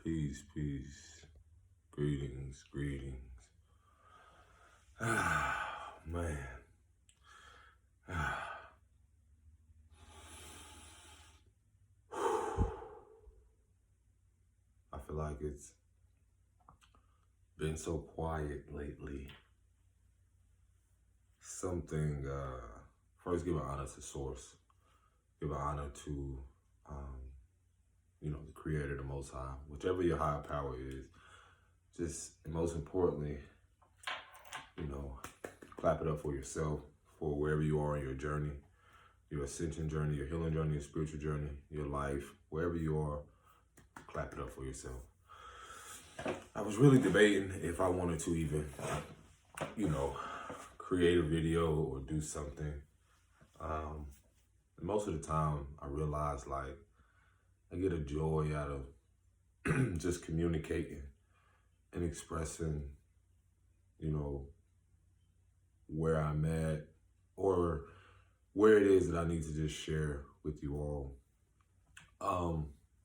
Peace, peace. Greetings, greetings. Ah, man. Ah. I feel like it's been so quiet lately. Something, first give an honor to source. Give an honor to, the creator, the most high. Whichever your higher power is. Just, and most importantly, clap it up for yourself, for wherever you are in your journey, your ascension journey, your healing journey, your spiritual journey, your life, wherever you are, clap it up for yourself. I was really debating if I wanted to even, create a video or do something. Most of the time, I realize I get a joy out of just communicating and expressing, where I'm at or where it is that I need to just share with you all.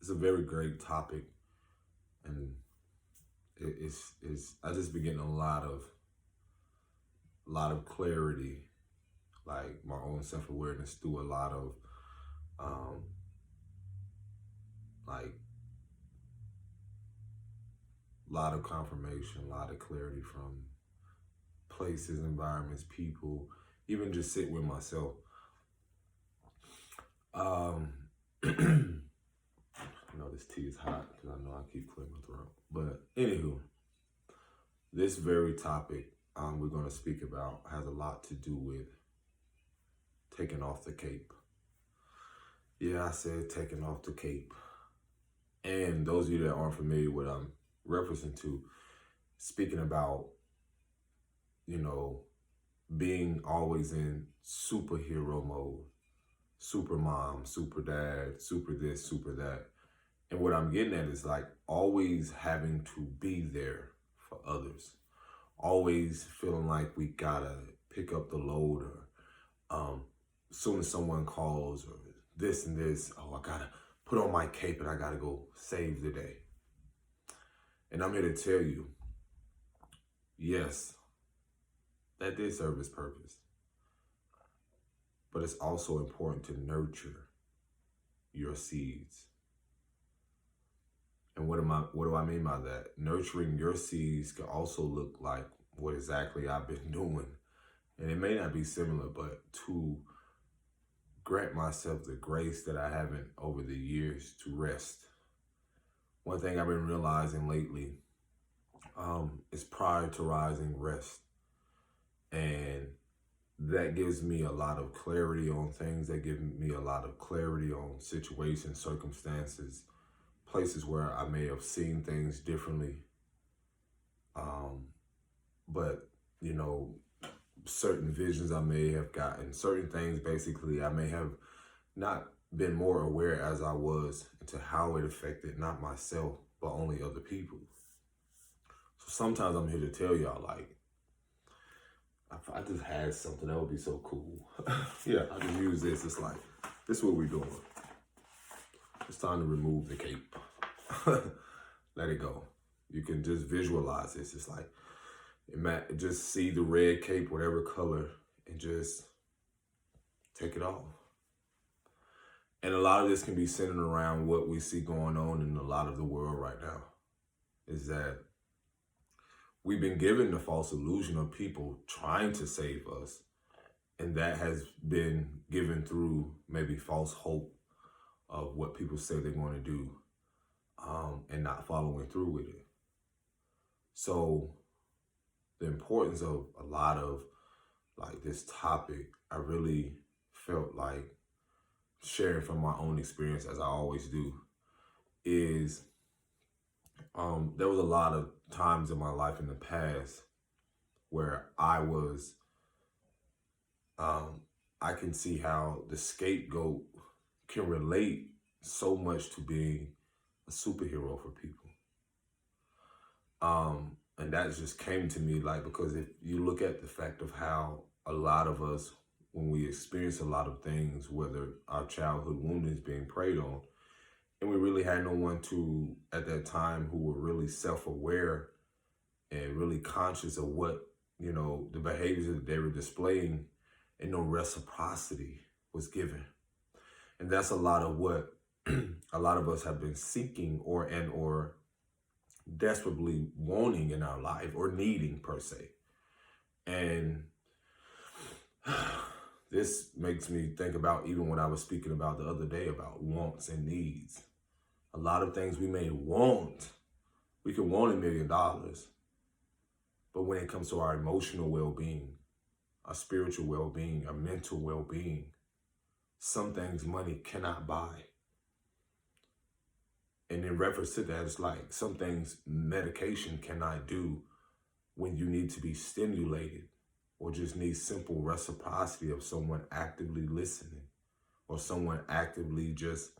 It's a very great topic, and it's I just been getting a lot of clarity, like my own self-awareness through a lot of confirmation, a lot of clarity from places, environments, people, even just sit with myself. This tea is hot because I know I keep clearing my throat. But anywho, this very topic we're going to speak about has a lot to do with taking off the cape. Yeah, I said taking off the cape. And those of you that aren't familiar with what I'm referencing to, speaking about, being always in superhero mode, super mom, super dad, super this, super that. And what I'm getting at is always having to be there for others. Always feeling like we gotta pick up the load, or as soon as someone calls, or this and this, I gotta put on my cape and I gotta go save the day. And I'm here to tell you, yes, that did serve its purpose. But it's also important to nurture your seeds. And what do I mean by that? Nurturing your seeds can also look like what exactly I've been doing. And it may not be similar, but to grant myself the grace that I haven't over the years to rest. One thing I've been realizing lately is prioritizing rest. And that gives me a lot of clarity on things. That gives me a lot of clarity on situations, circumstances, places where I may have seen things differently. But, certain visions I may have gotten, certain things basically I may have not been more aware as I was into how it affected not myself, but only other people. So sometimes I'm here to tell y'all, if I just had something that would be so cool. Yeah, I just use this. It's this is what we're doing. It's time to remove the cape. Let it go. You can just visualize this. It's just see the red cape, whatever color, and just take it off. And a lot of this can be centered around what we see going on in a lot of the world right now. Is that we've been given the false illusion of people trying to save us. And that has been given through maybe false hope of what people say they're going to do, and not following through with it. So the importance of a lot of this topic, I really felt like sharing from my own experience, as I always do, is there was a lot of times in my life in the past where I was, I can see how the scapegoat can relate so much to being a superhero for people. And that just came to me because if you look at the fact of how a lot of us, when we experience a lot of things, whether our childhood wound is being preyed on, And we really had no one to, at that time, who were really self-aware and really conscious of what, the behaviors that they were displaying, and no reciprocity was given. And that's a lot of what a lot of us have been seeking or desperately wanting in our life, or needing per se. And this makes me think about even what I was speaking about the other day about wants and needs. A lot of things we may want, we can want $1 million, but when it comes to our emotional well-being, our spiritual well-being, our mental well-being, some things money cannot buy. And in reference to that, it's like some things medication cannot do when you need to be stimulated, or just need simple reciprocity of someone actively listening, or someone actively just,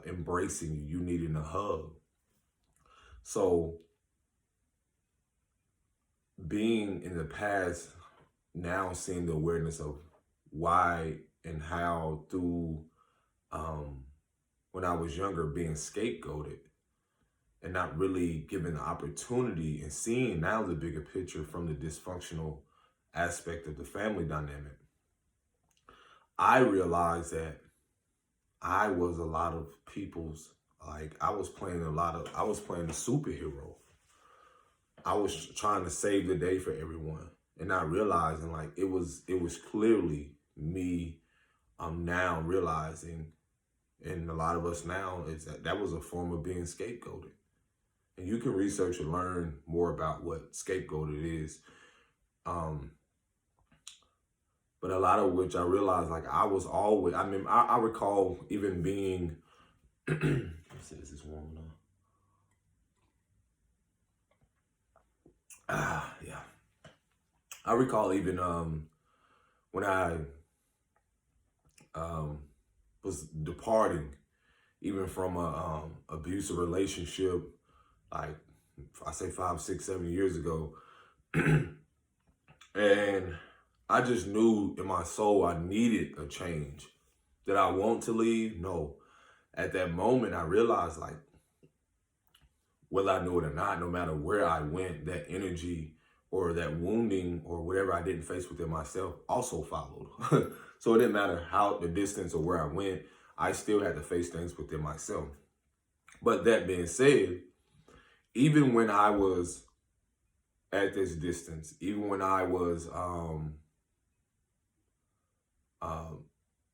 embracing you. You needing a hug. So being in the past, now seeing the awareness of why and how through when I was younger, being scapegoated and not really given the opportunity, and seeing now the bigger picture from the dysfunctional aspect of the family dynamic, I realized that I was a lot of people's, like I was playing the superhero. I was trying to save the day for everyone, and not realizing like it was clearly me. I'm now realizing, and a lot of us now, is that was a form of being scapegoated. And you can research and learn more about what scapegoated is. But a lot of which I realized, like I was always, I recall even being, let's see, is this warm enough? Yeah. I recall even when I was departing, even from a abusive relationship, like I say 5, 6, 7 years ago, and I just knew in my soul I needed a change. Did I want to leave? No. At that moment, I realized, like, whether I knew it or not, no matter where I went, that energy or that wounding or whatever I didn't face within myself also followed. So it didn't matter how the distance or where I went, I still had to face things within myself. But that being said, even when I was at this distance, even when I was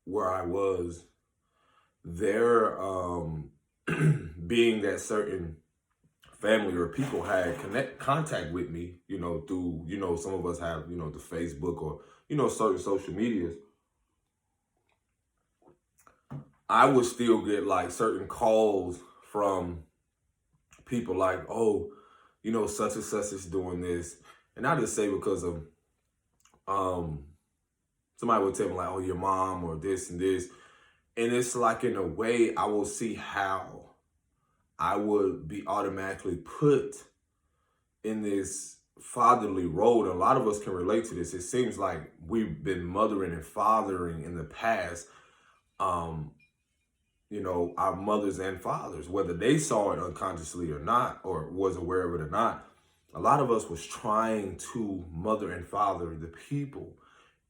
where I was, there being that certain family or people had contact with me, through, some of us have, the Facebook or, certain social medias, I would still get like certain calls from people like, oh, such and such is doing this. And I just say because of, somebody would tell me like, oh, your mom or this and this. And it's like, in a way, I will see how I would be automatically put in this fatherly role. And a lot of us can relate to this. It seems like we've been mothering and fathering in the past, our mothers and fathers, whether they saw it unconsciously or not, or was aware of it or not. A lot of us was trying to mother and father the people.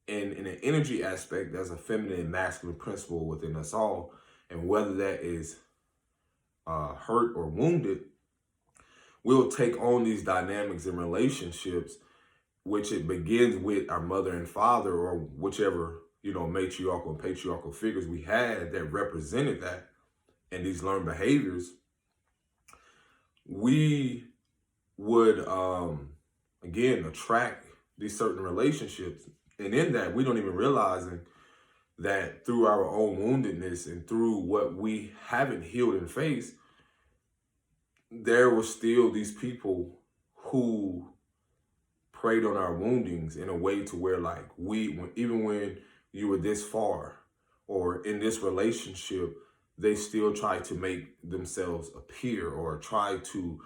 And in an energy aspect, there's a feminine and masculine principle within us all. And whether that is hurt or wounded, we'll take on these dynamics in relationships, which it begins with our mother and father, or whichever, matriarchal and patriarchal figures we had that represented that, and these learned behaviors. We would, again, attract these certain relationships. And in that, we don't even realizing that through our own woundedness and through what we haven't healed and faced, there were still these people who preyed on our woundings in a way to where, like, even when you were this far or in this relationship, they still try to make themselves appear or try to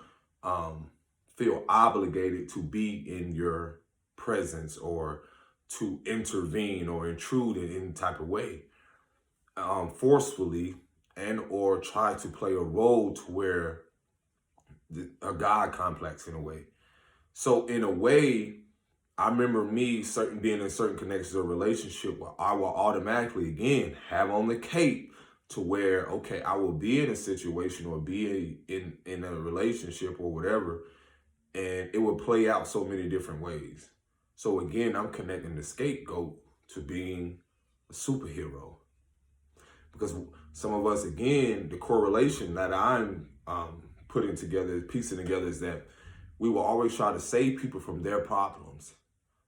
feel obligated to be in your presence or to intervene or intrude in any type of way, forcefully, and or try to play a role to where a God complex in a way. So in a way, I remember me being in certain connections or relationship where I will automatically again have on the cape to where, okay, I will be in a situation or be in a relationship or whatever, and it would play out so many different ways. So again, I'm connecting the scapegoat to being a superhero, because some of us, again, the correlation that I'm putting together, piecing together, is that we will always try to save people from their problems,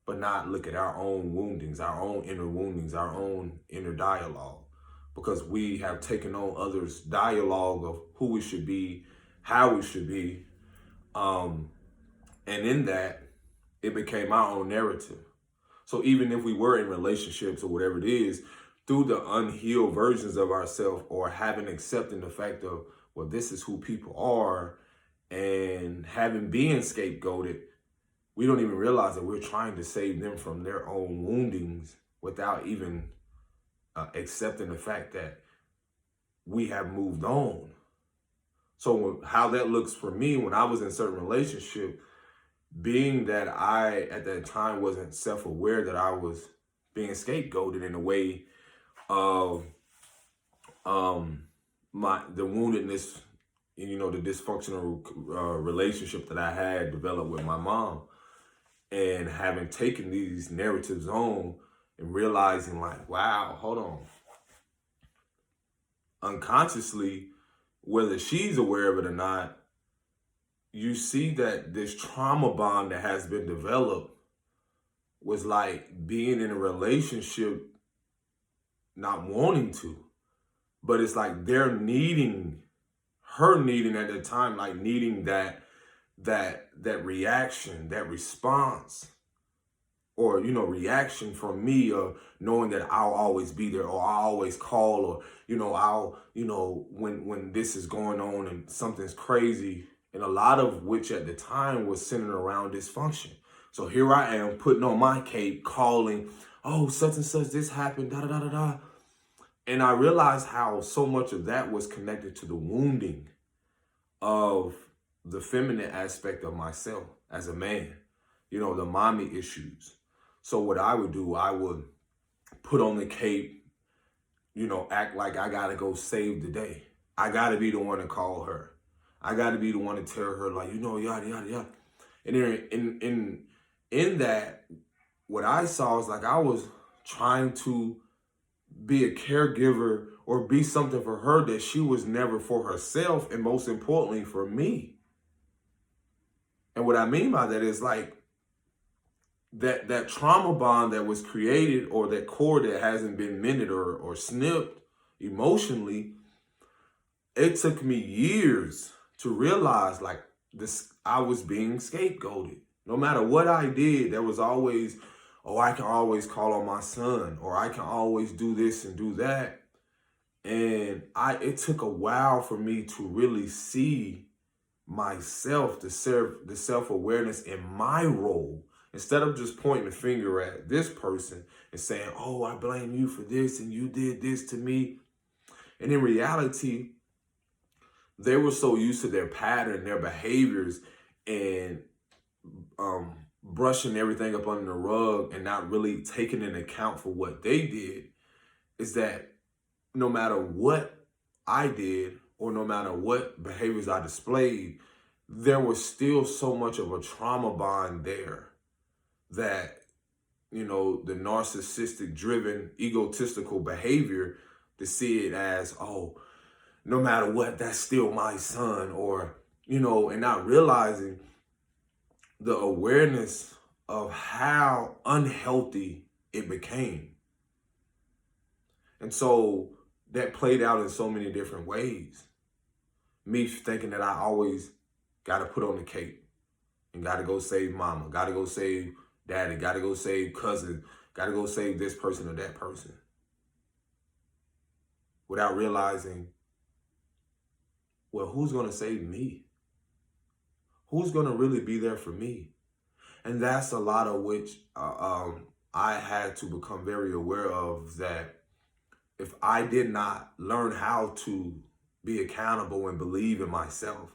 but not look at our own woundings, our own inner woundings, our own inner dialogue, because we have taken on others' dialogue of who we should be, how we should be, and in that, it became our own narrative. So even if we were in relationships or whatever it is, through the unhealed versions of ourselves, or having accepting the fact of, well, this is who people are, and having been scapegoated, we don't even realize that we're trying to save them from their own woundings without even accepting the fact that we have moved on. So how that looks for me when I was in certain relationship, being that I at that time wasn't self-aware that I was being scapegoated in a way of the woundedness, you know, the dysfunctional relationship that I had developed with my mom, and having taken these narratives on and realizing like, wow, hold on. Unconsciously, whether she's aware of it or not, you see that this trauma bond that has been developed was like being in a relationship, not wanting to, but it's like her needing at the time, like needing that reaction, that response, or, you know, reaction from me of knowing that I'll always be there, or I'll always call, or, you know, I'll, you know, when this is going on and something's crazy, and a lot of which at the time was centered around dysfunction. So here I am putting on my cape, calling, oh, such and such, this happened, da da da da da. And I realized how so much of that was connected to the wounding of the feminine aspect of myself as a man, you know, the mommy issues. So what I would do, I would put on the cape, you know, act like I gotta go save the day. I gotta be the one to call her. I gotta be the one to tell her, like, you know, yada yada yada. And then in that, what I saw is like I was trying to be a caregiver or be something for her that she was never for herself, and most importantly for me. And what I mean by that is like that trauma bond that was created, or that cord that hasn't been mended or snipped emotionally, it took me years to realize like this, I was being scapegoated. No matter what I did, there was always, oh, I can always call on my son, or I can always do this and do that. And it took a while for me to really see myself, the self-awareness in my role, instead of just pointing the finger at this person and saying, oh, I blame you for this and you did this to me. And in reality, they were so used to their pattern, their behaviors, and brushing everything up under the rug and not really taking into account for what they did, is that no matter what I did, or no matter what behaviors I displayed, there was still so much of a trauma bond there that, you know, the narcissistic driven, egotistical behavior, to see it as, oh, no matter what, that's still my son, or, you know, and not realizing the awareness of how unhealthy it became. And so that played out in so many different ways. Me thinking that I always got to put on the cape and got to go save mama, got to go save daddy, got to go save cousin, got to go save this person or that person, without realizing, well, who's going to save me? Who's going to really be there for me? And that's a lot of which I had to become very aware of, that if I did not learn how to be accountable and believe in myself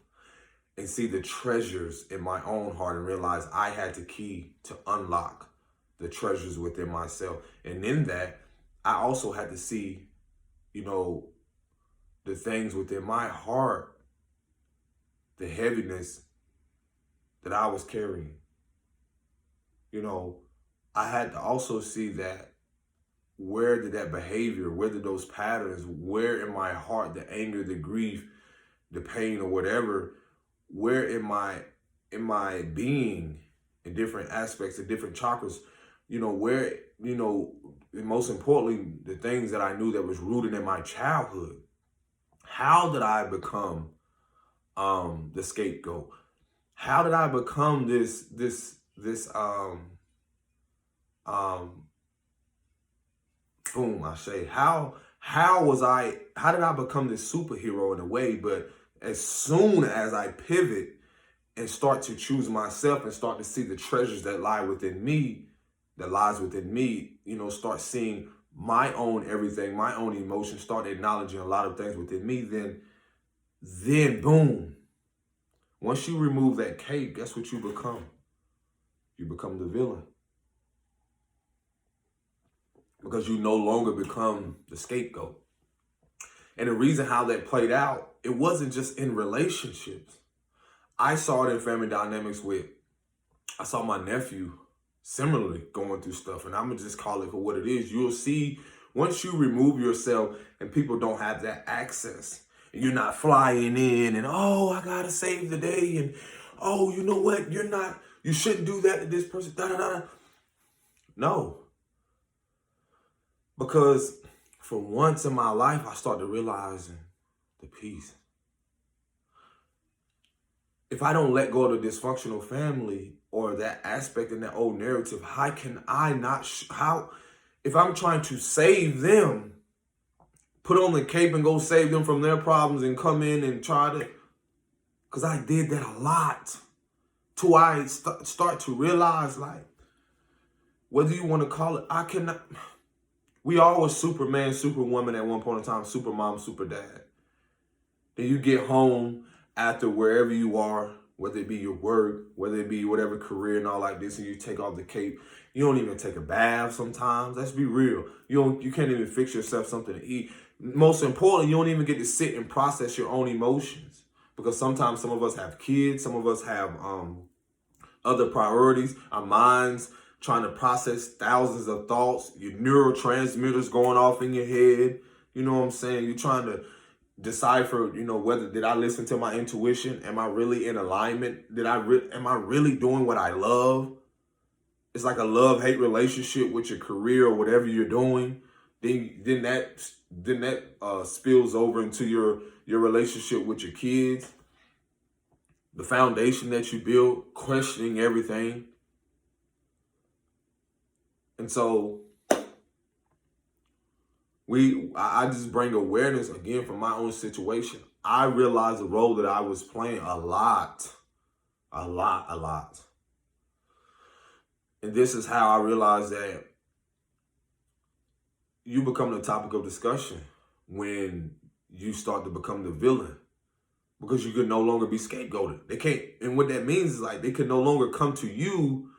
and see the treasures in my own heart and realize I had the key to unlock the treasures within myself. And in that, I also had to see, you know, the things within my heart, the heaviness that I was carrying. You know, I had to also see that where did that behavior, where did those patterns, where in my heart, the anger, the grief, the pain or whatever, where in my being in different aspects of different chakras, you know, where, you know, and most importantly, the things that I knew that was rooted in my childhood. How did I become the scapegoat? How did I become this boom, I say, how did I become this superhero in a way? But as soon as I pivot and start to choose myself and start to see the treasures that lies within me, you know, start seeing my own everything, my own emotions, start acknowledging a lot of things within me, then boom. Once you remove that cape, guess what you become? You become the villain. Because you no longer become the scapegoat. And the reason how that played out, it wasn't just in relationships. I saw it in family dynamics I saw my nephew similarly going through stuff, and I'm going to just call it for what it is. You'll see once you remove yourself and people don't have that access, and you're not flying in and, oh, I got to save the day, and, oh, you know what, you shouldn't do that to this person, da-da-da. No. Because for once in my life, I started realizing the peace. If I don't let go of the dysfunctional family or that aspect in that old narrative, how can I not, if I'm trying to save them, put on the cape and go save them from their problems and come in and try to, because I did that a lot. Till I start to realize, like, whether you want to call it, I cannot, we all were Superman, Superwoman at one point in time, super mom, super dad. Then you get home after wherever you are, whether it be your work, whether it be whatever career and all like this, and you take off the cape. You don't even take a bath sometimes. Let's be real. You can't even fix yourself something to eat. Most importantly, you don't even get to sit and process your own emotions. Because sometimes some of us have kids, some of us have other priorities, our minds trying to process thousands of thoughts, your neurotransmitters going off in your head. You know what I'm saying? You're trying to decipher, you know, whether did I listen to my intuition? Am I really in alignment? Am I really doing what I love? It's like a love-hate relationship with your career or whatever you're doing. Then that spills over into your relationship with your kids. The foundation that you build, questioning everything. And so I just bring awareness again from my own situation. I realized the role that I was playing a lot. And this is how I realized that you become the topic of discussion when you start to become the villain, because you can no longer be scapegoated. They can't, and what that means is like they can no longer come to you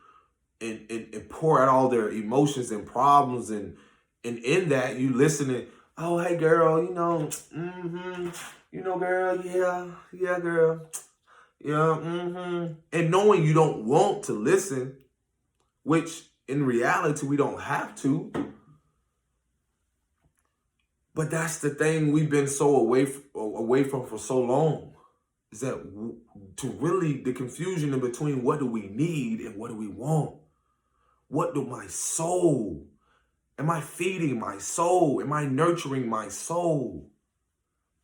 and pour out all their emotions and problems, and in that you listening, oh, hey girl, girl, yeah, girl, yeah, and knowing you don't want to listen, which in reality we don't have to, but that's the thing we've been so away from for so long, is that to really the confusion in between what do we need and what do we want. What do my soul, am I feeding my soul? Am I nurturing my soul?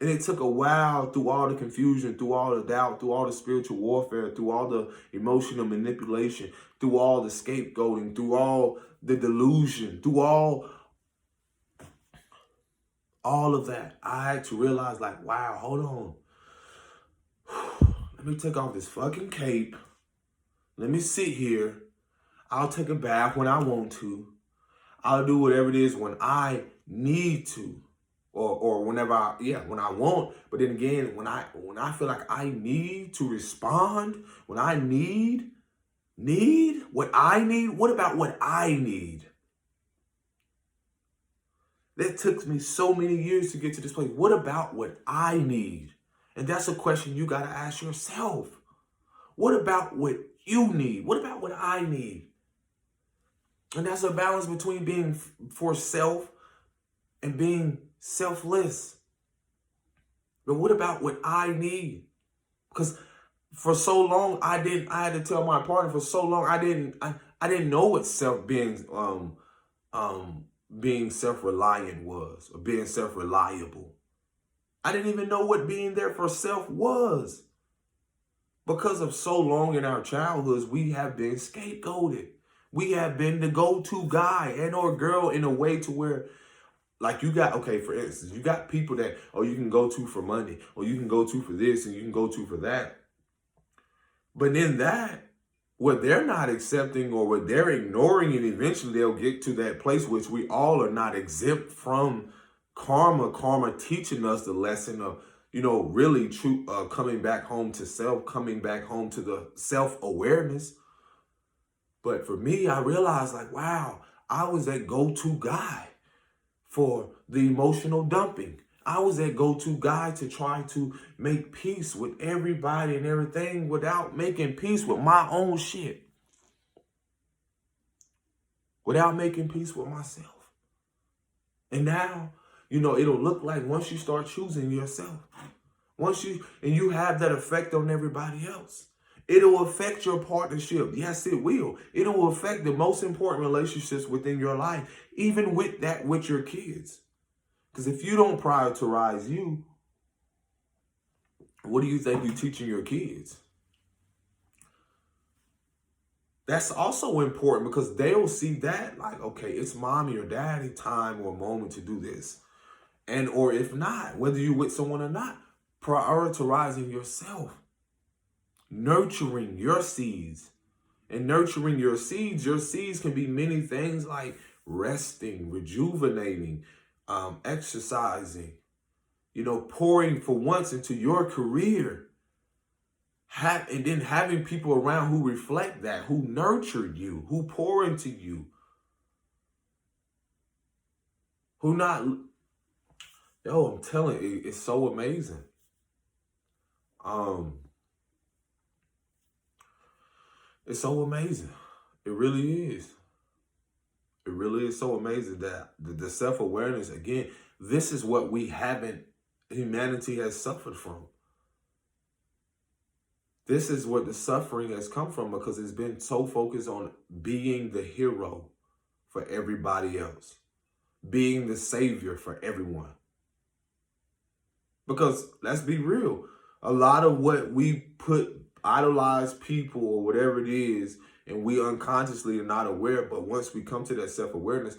And it took a while through all the confusion, through all the doubt, through all the spiritual warfare, through all the emotional manipulation, through all the scapegoating, through all the delusion, through all of that. I had to realize, like, wow, hold on. Let me take off this fucking cape. Let me sit here. I'll take a bath when I want to. I'll do whatever it is when I need to. or whenever when I want. But then again, when I feel like I need to respond, when I need what I need, what about what I need? That took me so many years to get to this place. What about what I need? And that's a question you got to ask yourself. What about what you need? What about what I need? And that's a balance between being for self and being selfless. But what about what I need? Because for so long I had to tell my partner for so long I didn't know what being self-reliant was, or being self-reliable. I didn't even know what being there for self was. Because of so long in our childhoods, we have been scapegoated. We have been the go-to guy and or girl in a way to where, like, you got, okay, for instance, you got people that, oh, you can go to for money, or you can go to for this, and you can go to for that. But in that, what they're not accepting or what they're ignoring, and eventually they'll get to that place, which we all are not exempt from karma teaching us the lesson of, really true, coming back home to self, coming back home to the self-awareness. But for me, I realized, like, wow, I was that go-to guy for the emotional dumping. I was that go-to guy to try to make peace with everybody and everything without making peace with my own shit. Without making peace with myself. And now, it'll look like once you start choosing yourself, and you have that effect on everybody else, it'll affect your partnership. Yes, it will. It'll affect the most important relationships within your life, even with your kids. Because if you don't prioritize you, what do you think you're teaching your kids? That's also important because they'll see that, like, okay, it's mommy or daddy time or moment to do this. And or if not, whether you're with someone or not, prioritizing yourself, nurturing your seeds. And nurturing your seeds can be many things like resting, rejuvenating, exercising, pouring for once into your career. And then having people around who reflect that, who nurture you, who pour into you, who not, I'm telling you, it's so amazing. It's so amazing. It really is. It really is so amazing that the self-awareness, again, this is what humanity has suffered from. This is where the suffering has come from because it's been so focused on being the hero for everybody else, being the savior for everyone. Because let's be real, a lot of what we idolize people or whatever it is, and we unconsciously are not aware, but once we come to that self-awareness,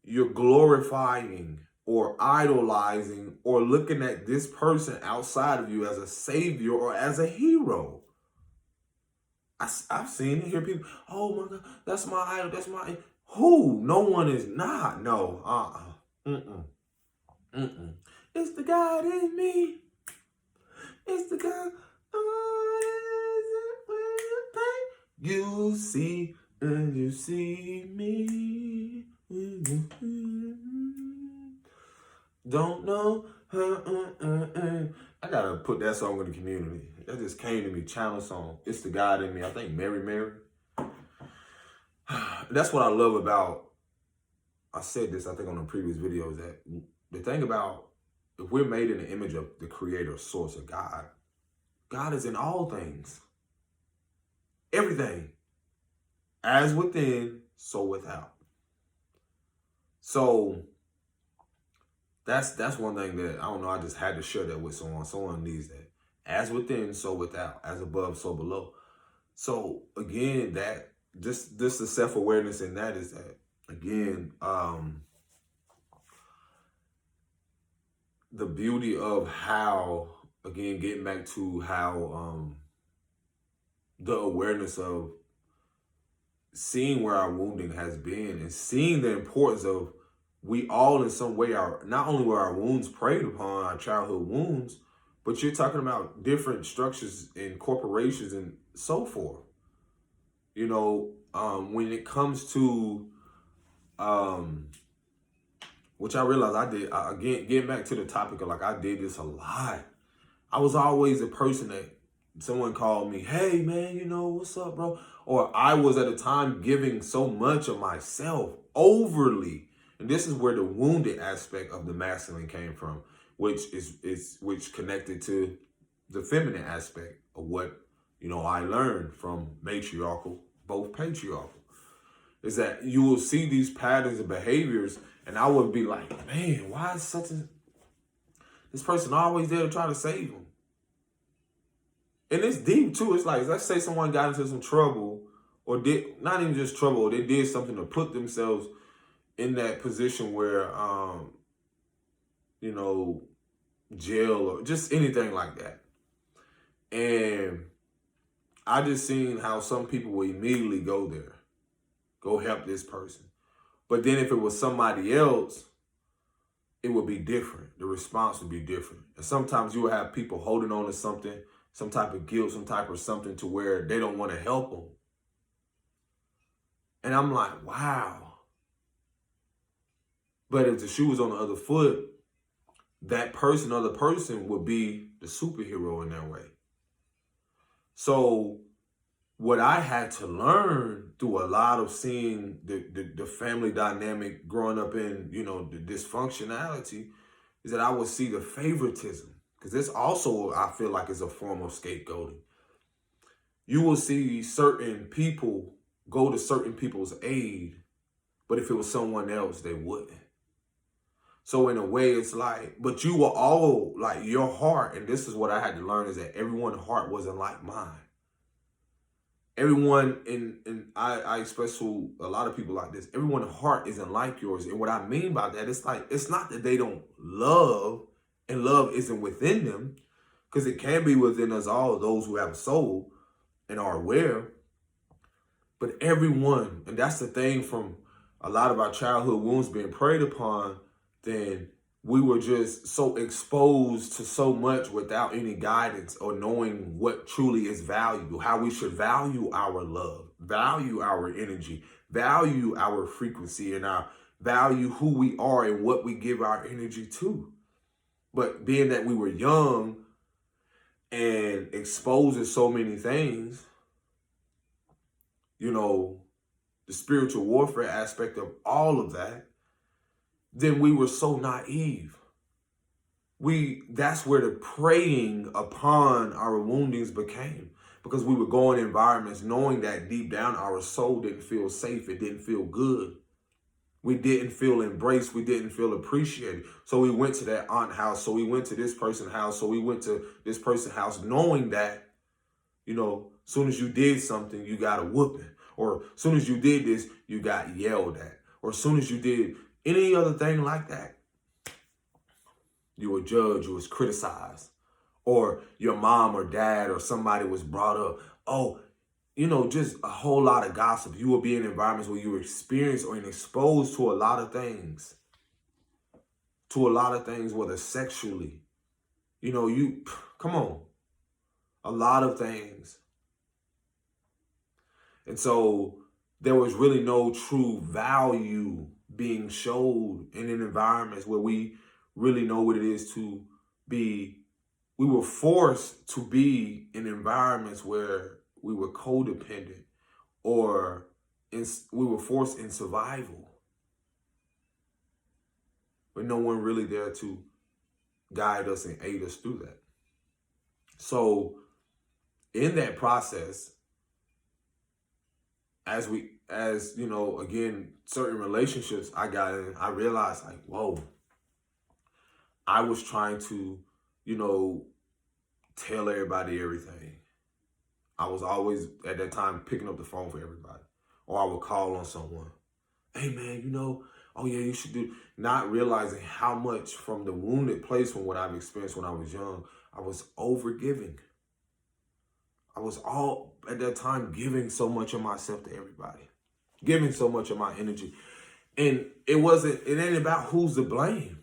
you're glorifying or idolizing or looking at this person outside of you as a savior or as a hero. I've seen it, hear people, oh my God, that's my idol, that's my, who? No one is not, no, It's the God in me. It's the God. You see me. Don't know. I gotta put that song in the community. That just came to me, channel song. It's the God in me. I think Mary. That's what I love about, I said this, I think, on the previous videos, that the thing about, if we're made in the image of the creator, source of God, God is in all things. Everything. As within, so without. So that's one thing that, I don't know, I just had to share that with someone. Someone needs that. As within, so without. As above, so below. So again, that just the self-awareness in that is that, again, the beauty of how, again, getting back to how the awareness of seeing where our wounding has been and seeing the importance of we all in some way are, not only were our wounds preyed upon, our childhood wounds, but you're talking about different structures and corporations and so forth. You know, when it comes to, um, which I realized again, getting back to the topic of like, I did this a lot. I was always a person that someone called me, hey man, you know, what's up, bro? Or I was at a time giving so much of myself overly. And this is where the wounded aspect of the masculine came from, which connected to the feminine aspect of what, you know, I learned from matriarchal, both patriarchal. Is that you will see these patterns and behaviors, and I would be like, man, why is this person always there to try to save them? And it's deep too. It's like, let's say someone got into some trouble, or did not even just trouble, or they did something to put themselves in that position where, you know, jail or just anything like that. And I just seen how some people will immediately go there, go help this person. But then if it was somebody else, it would be different. The response would be different. And sometimes you will have people holding on to something, some type of guilt, some type of something to where they don't want to help them. And I'm like, wow. But if the shoe was on the other foot, that person, other person would be the superhero in that way. So what I had to learn through a lot of seeing the family dynamic growing up in, you know, the dysfunctionality is that I would see the favoritism. Because this also, I feel like, is a form of scapegoating. You will see certain people go to certain people's aid, but if it was someone else, they wouldn't. So in a way, it's like, but you were all like your heart, and this is what I had to learn, is that everyone's heart wasn't like mine. Everyone, and I express to a lot of people like this, everyone's heart isn't like yours. And what I mean by that, it's like, it's not that they don't love, and love isn't within them, because it can be within us all, those who have a soul and are aware. But everyone, and that's the thing from a lot of our childhood wounds being preyed upon, then we were just so exposed to so much without any guidance or knowing what truly is valuable, how we should value our love, value our energy, value our frequency, and our value who we are and what we give our energy to. But being that we were young and exposed to so many things, you know, the spiritual warfare aspect of all of that, then we were so naive. That's where the preying upon our woundings became, because we would go in environments knowing that deep down our soul didn't feel safe. It didn't feel good. We didn't feel embraced. We didn't feel appreciated. So we went to that aunt house. So we went to this person's house. So we went to this person's house knowing that, you know, as soon as you did something, you got a whooping. Or as soon as you did this, you got yelled at. Or as soon as you did any other thing like that, you were judged, you was criticized. Or your mom or dad or somebody was brought up. Oh, you know, just a whole lot of gossip. You will be in environments where you were experienced or exposed to a lot of things. To a lot of things, whether sexually. You know, come on. A lot of things. And so there was really no true value being showed in environments where we really know what it is to be. We were forced to be in environments where we were codependent, or we were forced in survival, but no one really there to guide us and aid us through that. So in that process, as you know, again, certain relationships I got in, I realized like, whoa, I was trying to, you know, tell everybody everything. I was always at that time picking up the phone for everybody, or I would call on someone. Hey man, you know, oh yeah, you should do, not realizing how much from the wounded place from what I've experienced when I was young, I was overgiving. I was at that time giving so much of myself to everybody, giving so much of my energy. And it ain't about who's to blame.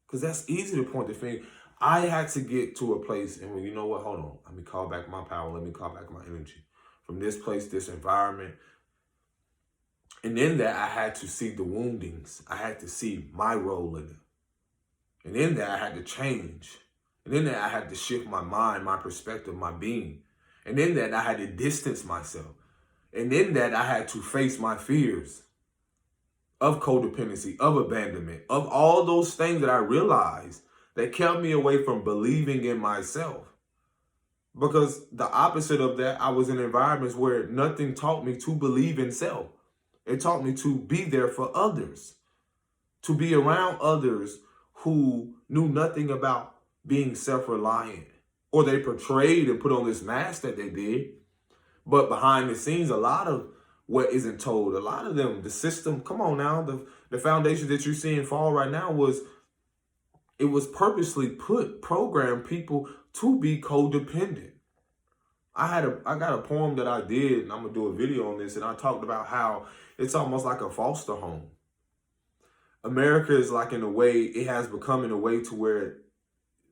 Because that's easy to point the finger. I had to get to a place and, well, you know what, hold on. Let me call back my power. Let me call back my energy. From this place, this environment. And in that, I had to see the woundings. I had to see my role in it. And in that, I had to change. And in that, I had to shift my mind, my perspective, my being. And in that, I had to distance myself. And in that, I had to face my fears of codependency, of abandonment, of all those things that I realized that kept me away from believing in myself. Because the opposite of that, I was in environments where nothing taught me to believe in self. It taught me to be there for others, to be around others who knew nothing about being self-reliant, or they portrayed and put on this mask that they did. But behind the scenes, a lot of what isn't told, a lot of them, the system, come on now, the foundation that you're seeing fall right now was purposely programmed people to be codependent. I got a poem that I did, and I'm gonna do a video on this, and I talked about how it's almost like a foster home. America is like, in a way, it has become in a way to where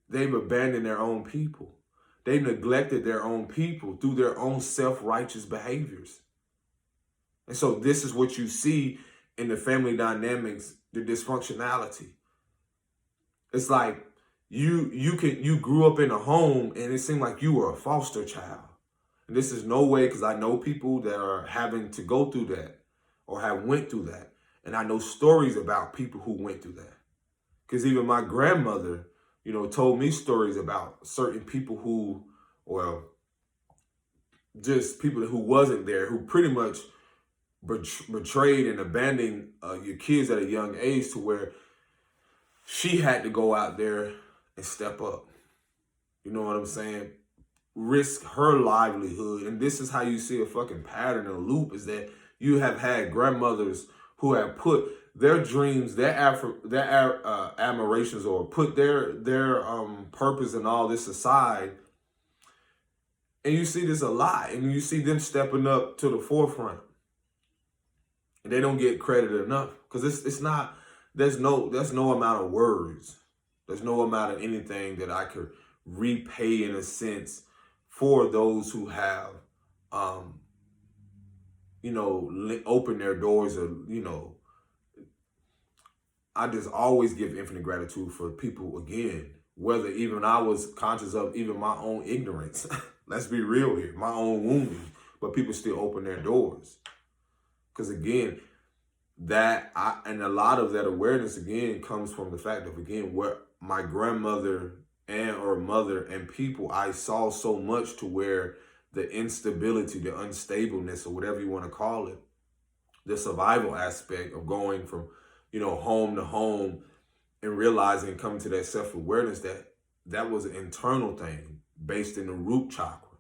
they've abandoned their own people. They've neglected their own people through their own self-righteous behaviors. And so this is what you see in the family dynamics, the dysfunctionality. It's like you grew up in a home and it seemed like you were a foster child. And this is no way, because I know people that are having to go through that or have went through that. And I know stories about people who went through that. Because even my grandmother, told me stories about certain people who, well, just people who wasn't there, who pretty much betrayed and abandoned your kids at a young age, to where she had to go out there and step up. You know what I'm saying? Risk her livelihood. And this is how you see a fucking pattern, a loop, is that you have had grandmothers who have put their dreams, their admirations, or put their purpose and all this aside. And you see this a lot, and you see them stepping up to the forefront, and they don't get credit enough, because it's not. There's no amount of words. There's no amount of anything that I could repay, in a sense, for those who have, opened their doors, or I just always give infinite gratitude for people, again, whether even I was conscious of even my own ignorance. Let's be real here, my own wounding, but people still open their doors. Because again, and a lot of that awareness, again, comes from the fact of, again, what my grandmother or mother and people, I saw so much, to where the instability, the unstableness, or whatever you want to call it, the survival aspect of going from, home to home, and realizing, coming to that self-awareness, that was an internal thing based in the root chakra,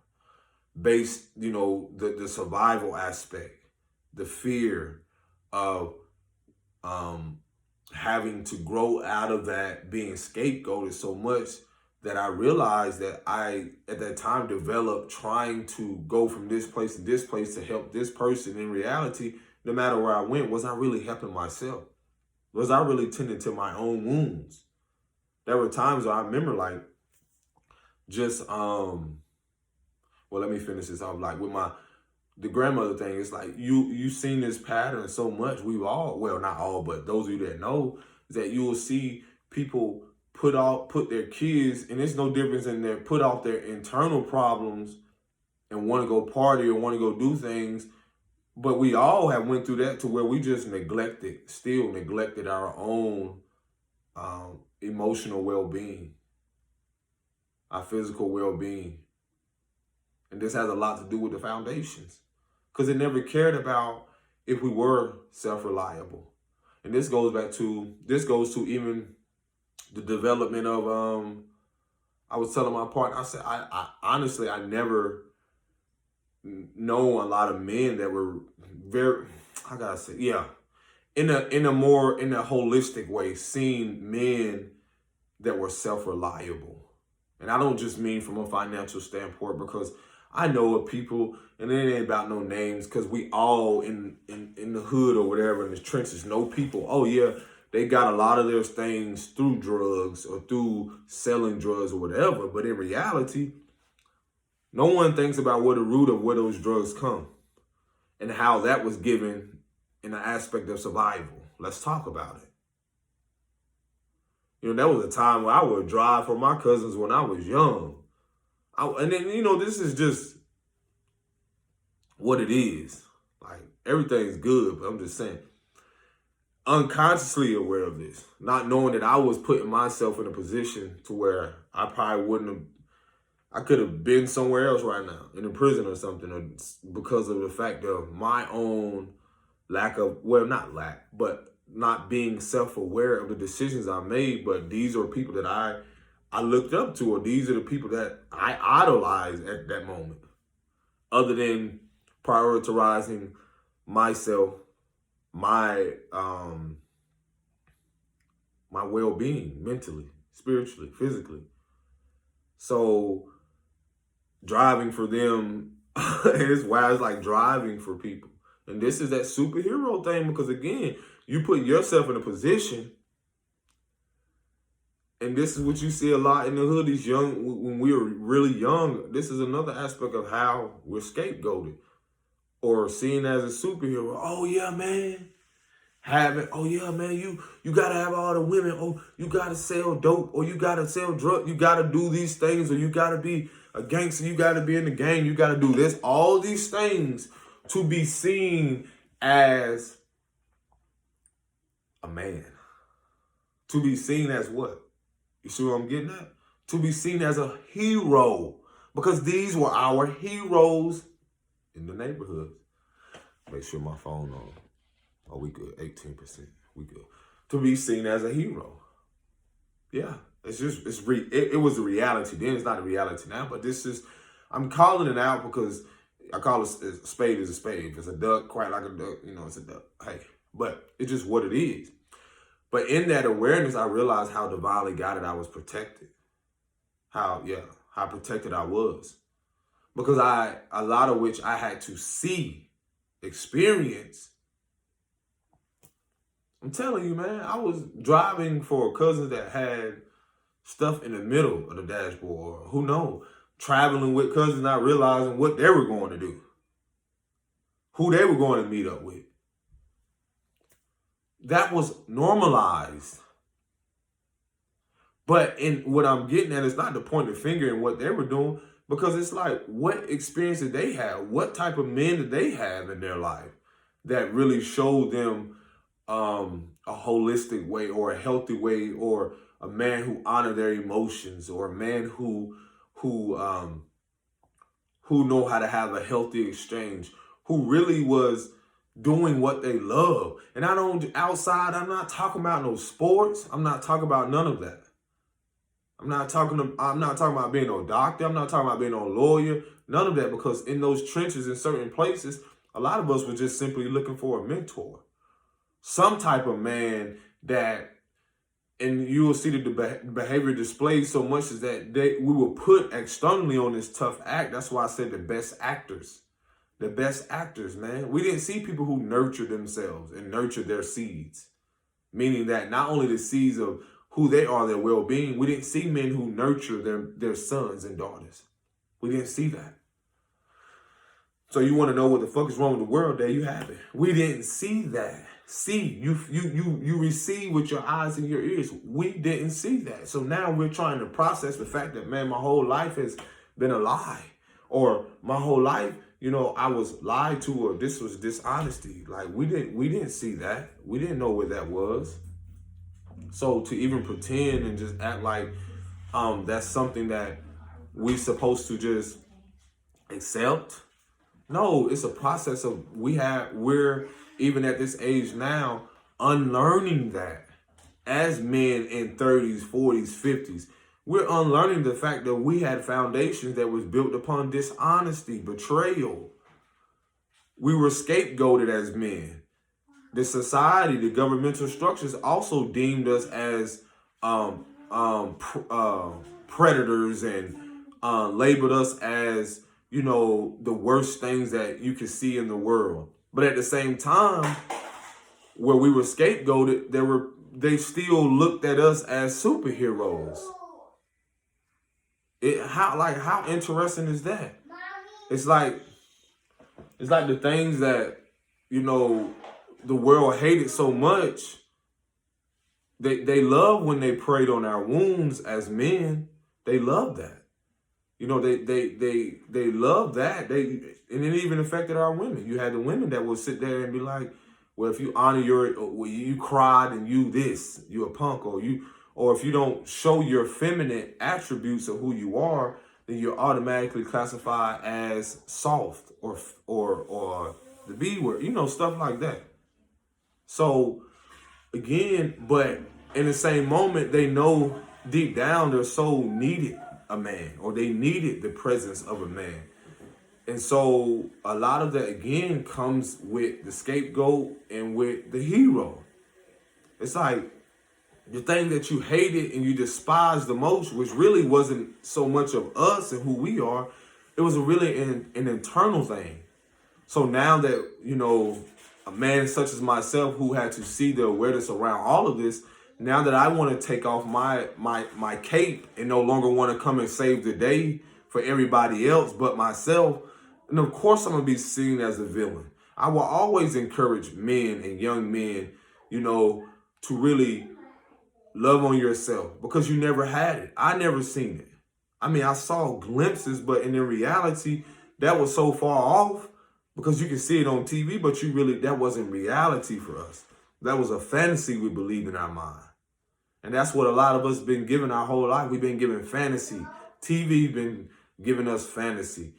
based, the survival aspect, the fear of having to grow out of that, being scapegoated so much, that I realized that I, at that time, developed trying to go from this place to this place to help this person. In reality, no matter where I went, was I really helping myself? Was I really tending to my own wounds? There were times where I remember, like, just, well, let me finish this off. Like, with the grandmother thing, it's like, you've seen this pattern so much. We've all, well, not all, but those of you that know, is that you will see people put their kids, and it's no difference in their, put off their internal problems and want to go party or want to go do things. But we all have went through that, to where we just still neglected our own emotional well-being, our physical well-being. And this has a lot to do with the foundations, because it never cared about if we were self-reliable. And this goes to even the development of, I was telling my partner, I said, I honestly, I never know a lot of men that were very, I gotta say, yeah, in a holistic way, seeing men that were self-reliable. And I don't just mean from a financial standpoint, because I know of people, and it ain't about no names, because we all in the hood or whatever, in the trenches, know people. Oh yeah, they got a lot of their things through drugs or through selling drugs or whatever. But in reality, no one thinks about where the root of where those drugs come and how that was given in the aspect of survival. Let's talk about it. You know, there was a time where I would drive for my cousins when I was young. And then, you know, this is just what it is. Like, everything's good, but I'm just saying, unconsciously aware of this, not knowing that I was putting myself in a position to where I probably wouldn't have, I could have been somewhere else right now, in a prison or something, or because of the fact of my own lack of, well, not lack, but not being self-aware of the decisions I made. But these are people that I looked up to, or these are the people that I idolized at that moment, other than prioritizing myself, my my well-being, mentally, spiritually, physically. So driving for them is why it's like driving for people. And this is that superhero thing, because again, you put yourself in a position, and this is what you see a lot in the hood. These young, when we were really young, this is another aspect of how we're scapegoated or seen as a superhero. Oh yeah, man. Oh yeah, man, you gotta have all the women. Oh, you gotta sell dope, or you gotta sell drugs. You gotta do these things, or you gotta be a gangster. You gotta be in the gang. You gotta do this. All these things to be seen as a man. To be seen as what? You see what I'm getting at? To be seen as a hero, because these were our heroes in the neighborhood. Make sure my phone on. Oh, we good. 18%. We good. To be seen as a hero. Yeah. It was a reality then. It's not a reality now. But this is, I'm calling it out because I call it a spade is a spade. If it's a duck, quite like a duck, you know, it's a duck. Hey, but it's just what it is. But in that awareness, I realized how divinely guided I was protected. How protected I was. Because a lot of which I had to see, experience. I'm telling you, man, I was driving for cousins that had stuff in the middle of the dashboard. Or who knows? Traveling with cousins, not realizing what they were going to do. Who they were going to meet up with. That was normalized. But in what I'm getting at is not to point the finger in what they were doing, because it's like, what experience did they have? What type of men did they have in their life that really showed them a holistic way, or a healthy way, or a man who honored their emotions, or a man who know how to have a healthy exchange, who really was doing what they love. And I'm not talking about no sports. I'm not talking about none of that. I'm not talking about being no doctor. I'm not talking about being no lawyer. None of that, because in those trenches in certain places, a lot of us were just simply looking for a mentor. Some type of man that, and you will see the behavior displayed so much is that we were put externally on this tough act. That's why I said the best actors. The best actors, man. We didn't see people who nurture themselves and nurture their seeds. Meaning that not only the seeds of who they are, their well-being, we didn't see men who nurture their sons and daughters. We didn't see that. So you want to know what the fuck is wrong with the world? There you have it. We didn't see that. See, you receive with your eyes and your ears. We didn't see that. So now we're trying to process the fact that, man, my whole life has been a lie. Or my whole life, you know, I was lied to, or this was dishonesty. Like, we didn't see that. We didn't know what that was. So to even pretend and just act like that's something that we supposed to just accept. No, it's a process of we're even at this age now unlearning that as men in 30s, 40s, 50s. We're unlearning the fact that we had foundations that was built upon dishonesty, betrayal. We were scapegoated as men. The society, the governmental structures also deemed us as predators and labeled us as, the worst things that you can see in the world. But at the same time, where we were scapegoated, they still looked at us as superheroes. How interesting is that? It's like the things that, the world hated so much. They love when they preyed on our wounds as men. They love that. They love that. And it even affected our women. You had the women that would sit there and be like, well, if you honor you cried and you a punk, or if you don't show your feminine attributes of who you are, then you're automatically classified as soft or the B word, stuff like that. So again, but in the same moment, they know deep down their soul needed a man, or they needed the presence of a man. And so a lot of that, again, comes with the scapegoat and with the hero. It's like the thing that you hated and you despised the most, which really wasn't so much of us and who we are. It was really an internal thing. So now that, a man such as myself who had to see the awareness around all of this, now that I want to take off my cape and no longer want to come and save the day for everybody else but myself, and of course I'm going to be seen as a villain. I will always encourage men and young men, to really love on yourself, because you never had it. I never seen it. I mean, I saw glimpses, but in reality, that was so far off, because you can see it on TV, but that wasn't reality for us. That was a fantasy we believed in our mind. And that's what a lot of us been given our whole life. We've been given fantasy. TV been giving us fantasy.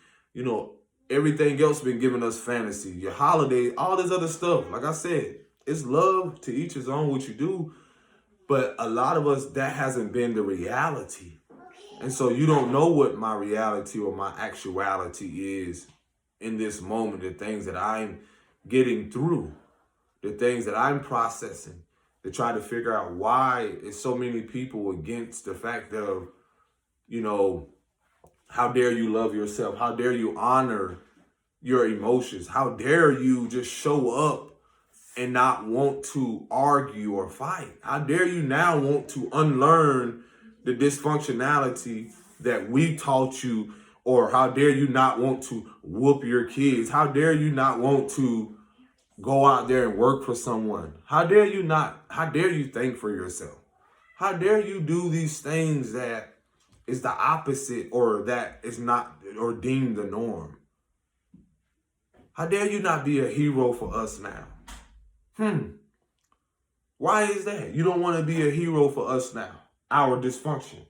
Everything else been giving us fantasy. Your holidays, all this other stuff. Like I said, it's love, to each his own, what you do. But a lot of us, that hasn't been the reality. And so you don't know what my reality or my actuality is in this moment, the things that I'm getting through, the things that I'm processing, to try to figure out why is so many people against the fact of, how dare you love yourself? How dare you honor your emotions? How dare you just show up and not want to argue or fight? How dare you now want to unlearn the dysfunctionality that we taught you? Or how dare you not want to whoop your kids? How dare you not want to go out there and work for someone? How dare you think for yourself? How dare you do these things that is the opposite, or that is not, or deemed the norm? How dare you not be a hero for us now? Why is that? You don't want to be a hero for us now, our dysfunction.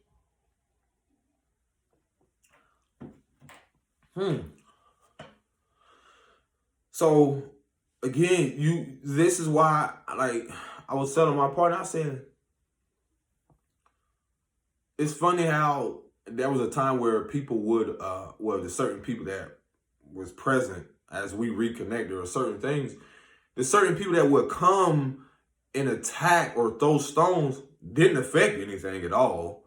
So again, this is why, I was telling my partner, I said, it's funny how there was a time where people would, the certain people that was present as we reconnected, or certain things, the certain people that would come and attack or throw stones didn't affect anything at all,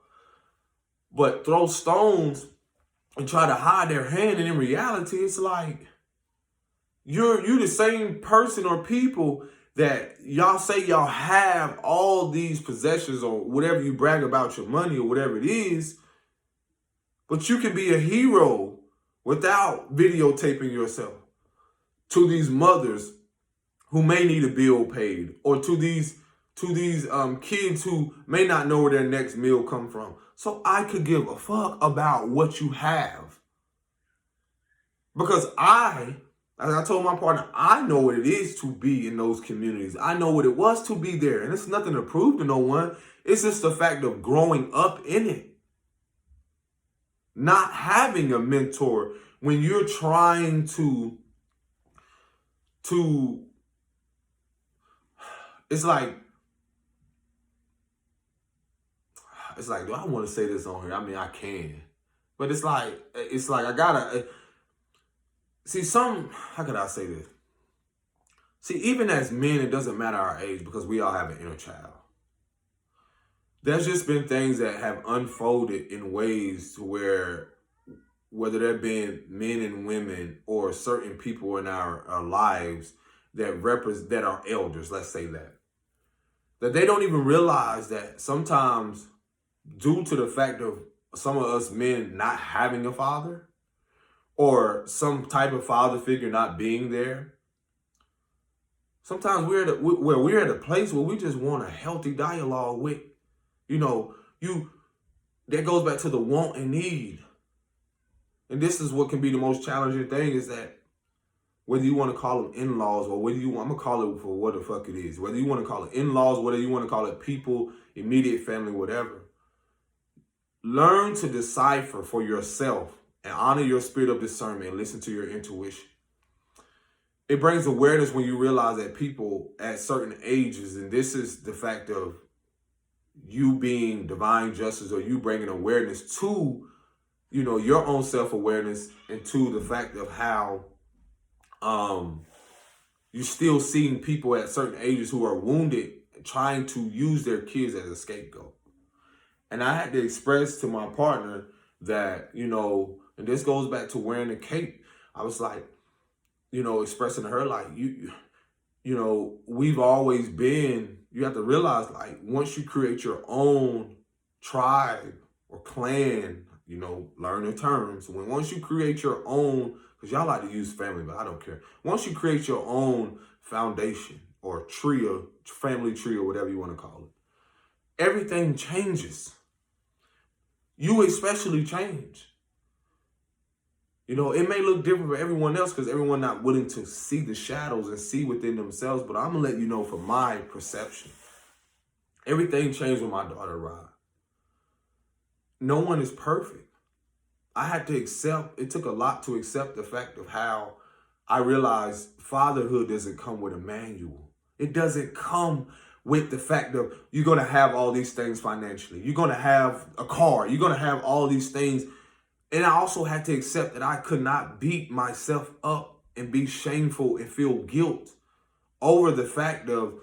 but throw stones and try to hide their hand. And in reality, it's like, you're the same person or people that y'all say y'all have all these possessions, or whatever you brag about, your money or whatever it is, but you can be a hero without videotaping yourself to these mothers who may need a bill paid, or to these kids who may not know where their next meal come from. So I could give a fuck about what you have, because as I told my partner, I know what it is to be in those communities. I know what it was to be there. And it's nothing to prove to no one. It's just the fact of growing up in it. Not having a mentor when you're trying to it's like, do I want to say this on here? I mean, I can. But it's like I gotta... See, how could I say this? See, even as men, it doesn't matter our age, because we all have an inner child. There's just been things that have unfolded in ways to where whether there been men and women or certain people in our lives that are elders, let's say that they don't even realize that sometimes, due to the fact of some of us men not having a father or some type of father figure not being there, sometimes we're at a place where we just want a healthy dialogue with, that goes back to the want and need. And this is what can be the most challenging thing, is that whether you want to call them in-laws or I'm going to call it for what the fuck it is. Whether you want to call it in-laws, whether you want to call it people, immediate family, whatever. Learn to decipher for yourself and honor your spirit of discernment and listen to your intuition. It brings awareness when you realize that people at certain ages, and this is the fact of you being divine justice, or you bringing awareness to, your own self-awareness, and to the fact of how you're still seeing people at certain ages who are wounded trying to use their kids as a scapegoat. And I had to express to my partner that, and this goes back to wearing the cape. I was like, expressing to her, like, we've always been, you have to realize, like, once you create your own tribe or clan, learn the terms. Once you create your own, because y'all like to use family, but I don't care. Once you create your own foundation or tree, or family tree, or whatever you want to call it, everything changes. You especially change. It may look different for everyone else because everyone not willing to see the shadows and see within themselves. But I'm going to let you know from my perception, everything changed when my daughter arrived. No one is perfect. I had to accept, it took a lot to accept the fact of how I realized fatherhood doesn't come with a manual. It doesn't come with the fact of you're going to have all these things financially. You're going to have a car. You're going to have all these things. And I also had to accept that I could not beat myself up and be shameful and feel guilt over the fact of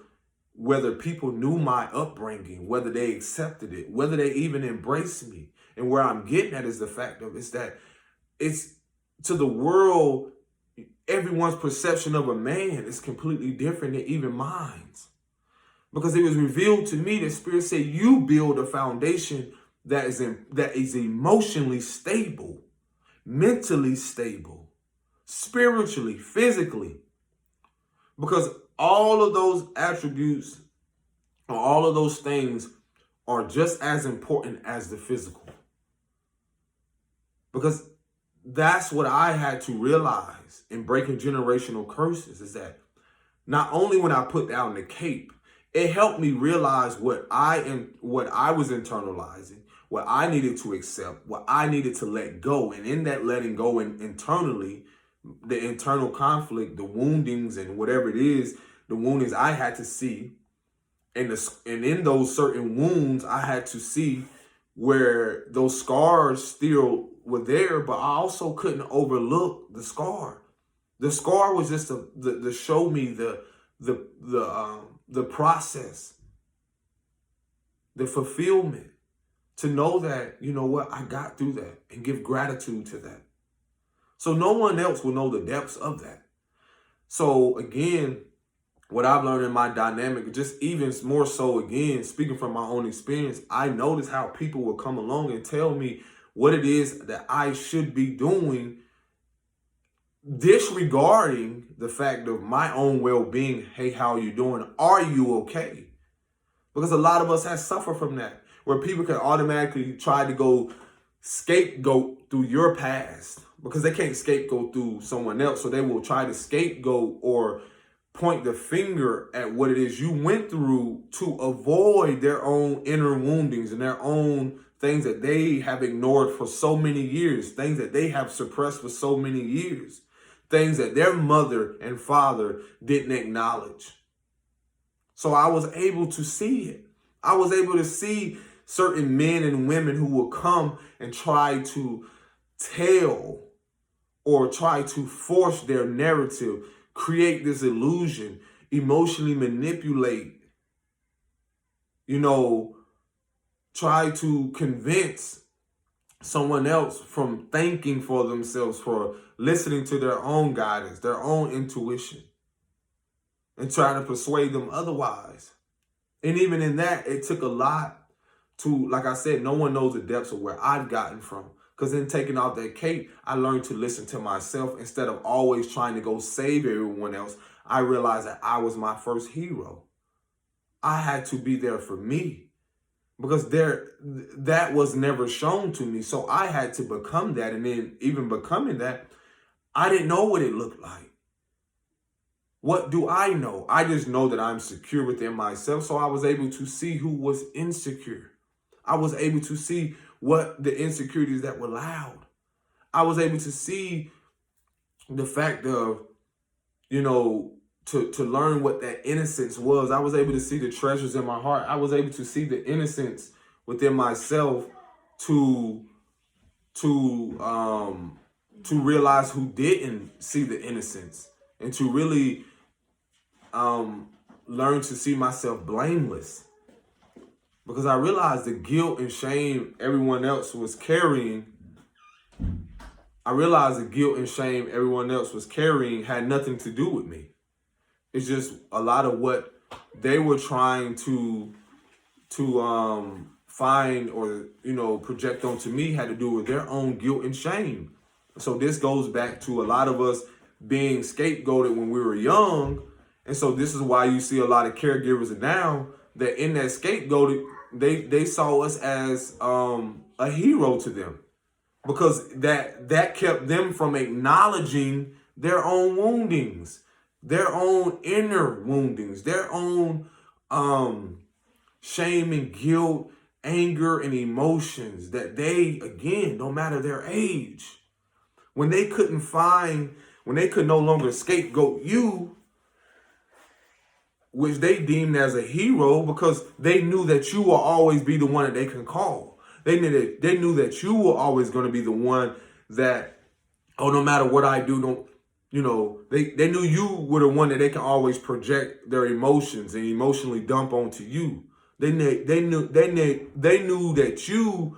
whether people knew my upbringing, whether they accepted it, whether they even embraced me. And where I'm getting at is the fact of is that it's to the world, everyone's perception of a man is completely different than even mine. Because it was revealed to me that Spirit said you build a foundation that is emotionally stable, mentally stable, spiritually, physically. Because all of those attributes or all of those things are just as important as the physical. Because that's what I had to realize in breaking generational curses, is that not only when I put down the cape, it helped me realize what I was internalizing, what I needed to accept, what I needed to let go. And in that letting go and internally, the internal conflict, the woundings and whatever it is, the woundings I had to see. And in those certain wounds, I had to see where those scars still were there, but I also couldn't overlook the scar. The scar was just to show me the process, the fulfillment, to know that, I got through that and give gratitude to that. So no one else will know the depths of that. So again, what I've learned in my dynamic, just even more so, again, speaking from my own experience, I noticed how people will come along and tell me what it is that I should be doing, disregarding the fact of my own well-being. Hey, how are you doing? Are you okay? Because a lot of us have suffered from that, where people can automatically try to go scapegoat through your past because they can't scapegoat through someone else. So they will try to scapegoat or point the finger at what it is you went through to avoid their own inner woundings and their own things that they have ignored for so many years, things that they have suppressed for so many years, things that their mother and father didn't acknowledge. So I was able to see it. I was able to see certain men and women who will come and try to tell or try to force their narrative, create this illusion, emotionally manipulate, try to convince someone else from thinking for themselves, for listening to their own guidance, their own intuition, and trying to persuade them otherwise. And even in that, it took a lot to, like I said, no one knows the depths of where I've gotten from. Because in taking off that cape, I learned to listen to myself instead of always trying to go save everyone else. I realized that I was my first hero. I had to be there for me because that was never shown to me. So I had to become that. And then even becoming that, I didn't know what it looked like. What do I know? I just know that I'm secure within myself. So I was able to see who was insecure. I was able to see what the insecurities that were loud. I was able to see the fact of, to learn what that innocence was. I was able to see the treasures in my heart. I was able to see the innocence within myself to realize who didn't see the innocence, and to really learn to see myself blameless. Because I realized the guilt and shame everyone else was carrying. Had nothing to do with me. It's just a lot of what they were trying to find or, project onto me had to do with their own guilt and shame. So this goes back to a lot of us being scapegoated when we were young. And so this is why you see a lot of caregivers now that in that scapegoated, they saw us as a hero to them, because that kept them from acknowledging their own woundings, their own inner woundings, their own shame and guilt, anger and emotions that they, again, no matter their age, when they could no longer scapegoat you, which they deemed as a hero, because they knew that you will always be the one that they can call. They knew that you were always going to be the one that, no matter what I do, they knew you were the one that they can always project their emotions and emotionally dump onto you. They knew that you,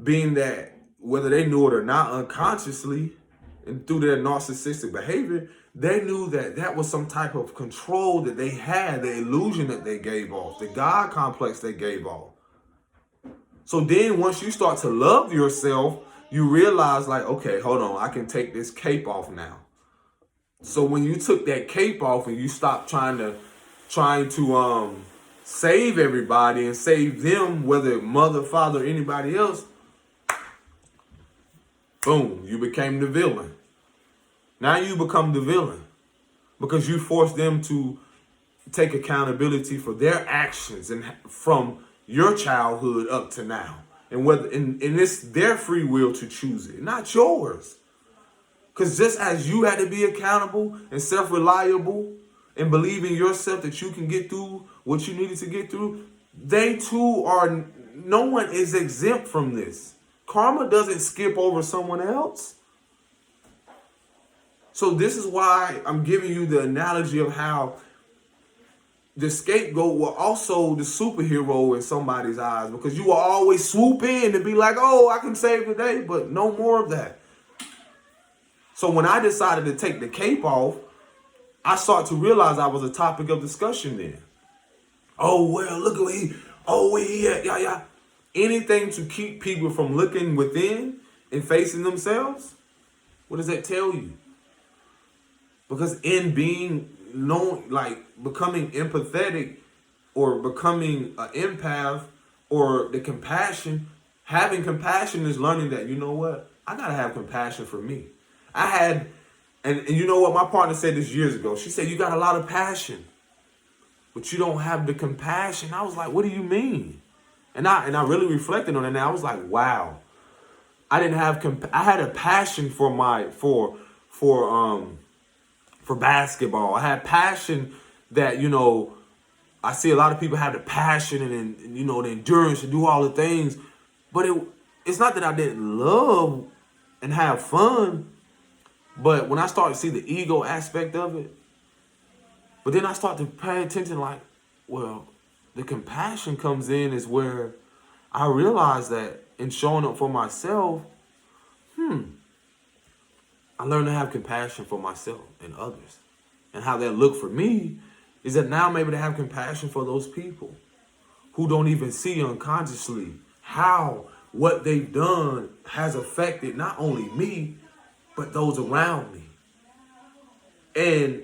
being that, whether they knew it or not, unconsciously and through their narcissistic behavior, they knew that was some type of control that they had, the illusion that they gave off, the God complex they gave off. So then once you start to love yourself, you realize, like, okay, hold on, I can take this cape off now. So when you took that cape off and you stopped trying to save everybody and save them, whether mother, father, anybody else, boom, you became the villain. Now you become the villain because you force them to take accountability for their actions and from your childhood up to now. And it's their free will to choose it, not yours. Because just as you had to be accountable and self-reliable and believe in yourself that you can get through what you needed to get through, they too are, no one is exempt from this. Karma doesn't skip over someone else. So this is why I'm giving you the analogy of how the scapegoat will also the superhero in somebody's eyes, because you will always swoop in and be like, oh, I can save the day, but no more of that. So when I decided to take the cape off, I started to realize I was a topic of discussion then. Oh, well, look at where he at, yeah. Anything to keep people from looking within and facing themselves, what does that tell you? Because in being known, like becoming empathetic or becoming an empath or the compassion, having compassion is learning that, you know what? I got to have compassion for me. And you know what? My partner said this years ago. She said, you got a lot of passion, but you don't have the compassion. I was like, what do you mean? And I really reflected on it. And I was like, wow. I had a passion for basketball. I had passion that, I see a lot of people have the passion and the endurance to do all the things. But it's not that I didn't love and have fun. But when I started to see the ego aspect of it, but then I start to pay attention, like, well, the compassion comes in is where I realize that and showing up for myself, I learned to have compassion for myself and others. And how that looked for me is that now I'm able to have compassion for those people who don't even see unconsciously how what they've done has affected not only me, but those around me. And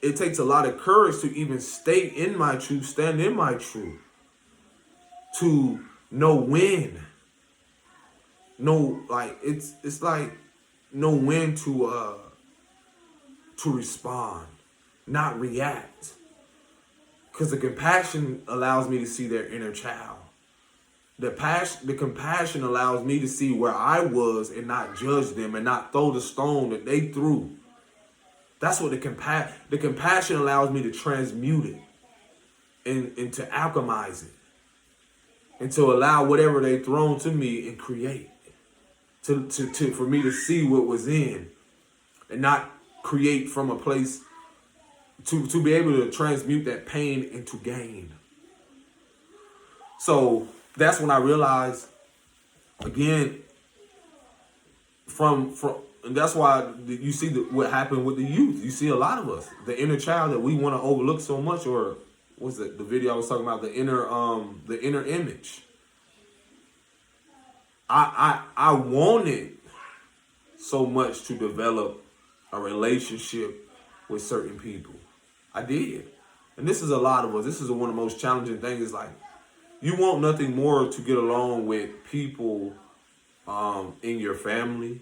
it takes a lot of courage to even stay in my truth, stand in my truth, to know when. Know, like, it's like know when to respond, not react. Because the compassion allows me to see their inner child. The compassion allows me to see where I was and not judge them and not throw the stone that they threw. That's what the compassion allows me to transmute it and to alchemize it and to allow whatever they thrown to me and create. For me to see what was in and not create from a place to be able to transmute that pain into gain. So that's when I realized, again, and that's why you see what happened with the youth. You see a lot of us, the inner child that we want to overlook so much, or what's the video I was talking about, the inner image. I wanted so much to develop a relationship with certain people. I did. And this is a lot of us. This is one of the most challenging things. Is like, you want nothing more to get along with people in your family,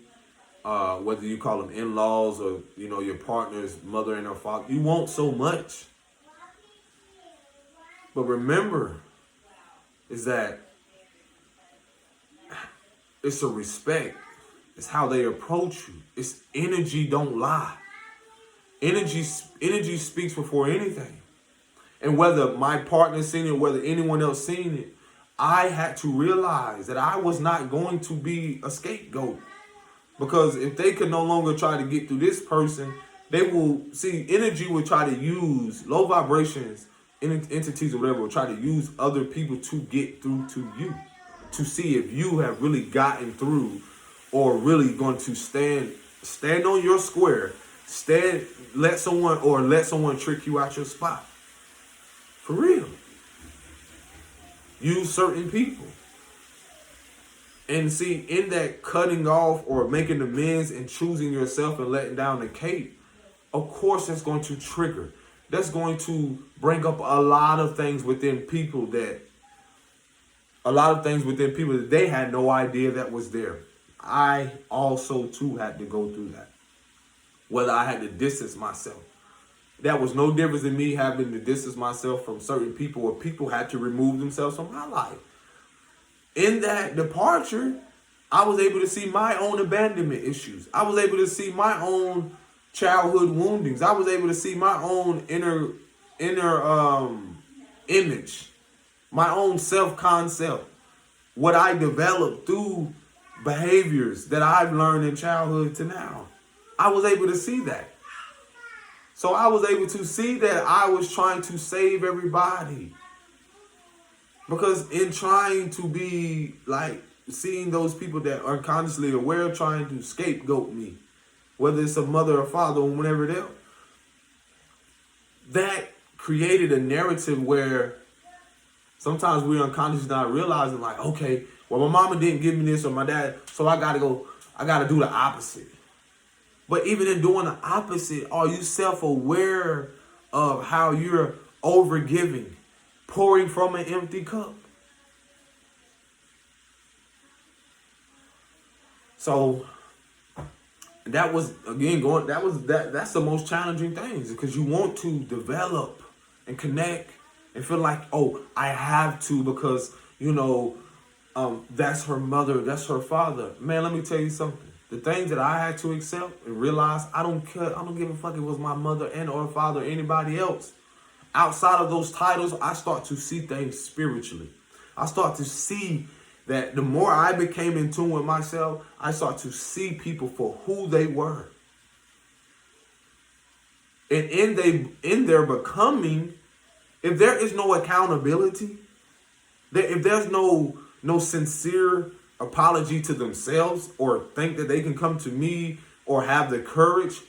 whether you call them in-laws or, your partner's mother and her father. You want so much. But remember, is that it's a respect. It's how they approach you. It's energy don't lie. Energy speaks before anything. And whether my partner seen it, whether anyone else seen it, I had to realize that I was not going to be a scapegoat. Because if they could no longer try to get through this person, they will see energy will try to use low vibrations, entities or whatever will try to use other people to get through to you, to see if you have really gotten through or really going to stand on your square, let someone trick you out your spot. For real. Use certain people. And see, in that cutting off or making amends and choosing yourself and letting down the cape, of course that's going to trigger. That's going to bring up a lot of things within people that they had no idea that was there. I also too had to go through that. Whether I had to distance myself. That was no difference in me having to distance myself from certain people, or people had to remove themselves from my life. In that departure, I was able to see my own abandonment issues. I was able to see my own childhood woundings. I was able to see my own inner image, my own self-concept, what I developed through behaviors that I've learned in childhood to now. I was able to see that. So I was able to see that I was trying to save everybody. Because in trying to be like seeing those people that are unconsciously aware, trying to scapegoat me, whether it's a mother or father or whatever else, that created a narrative where sometimes we're unconsciously not realizing, like, okay, well, my mama didn't give me this or my dad, so I got to do the opposite. But even in doing the opposite, are you self-aware of how you're overgiving, pouring from an empty cup? So that was, again, that's the most challenging things, because you want to develop and connect and feel like, oh, I have to, because, that's her mother, that's her father. Man, let me tell you something. The things that I had to accept and realize, I don't care. I don't give a fuck if it was my mother and or father or anybody else. Outside of those titles, I start to see things spiritually. I start to see that the more I became in tune with myself, I start to see people for who they were. And in their becoming, if there is no accountability, if there's no sincere apology to themselves or think that they can come to me or have the courage,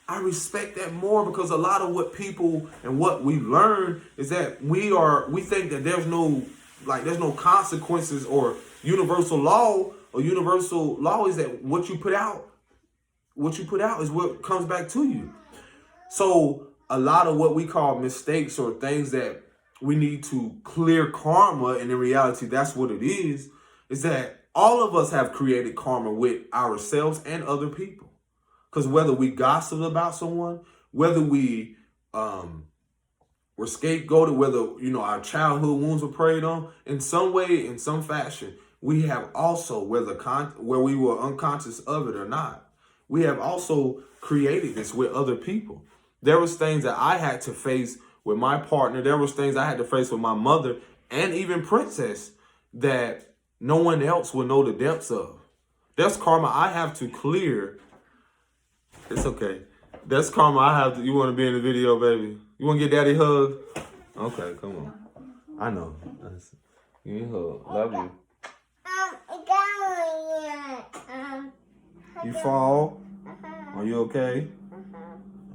I respect that more, because a lot of what people and what we learn is that we think that there's no consequences or universal law, or universal law is that what you put out is what comes back to you. So a lot of what we call mistakes or things that we need to clear karma, and in reality, that's what it is that all of us have created karma with ourselves and other people. Because whether we gossiped about someone, whether we were scapegoated, whether, our childhood wounds were preyed on, in some way, in some fashion, we have also, where we were unconscious of it or not, we have also created this with other people. There was things that I had to face with my partner. There was things I had to face with my mother and even Princess that no one else will know the depths of. That's karma I have to clear. It's okay. That's karma I have to. You want to be in the video, baby? You want to get daddy a hug? Okay, come on. I know. Give me a hug. Love you. You fall? Are you okay?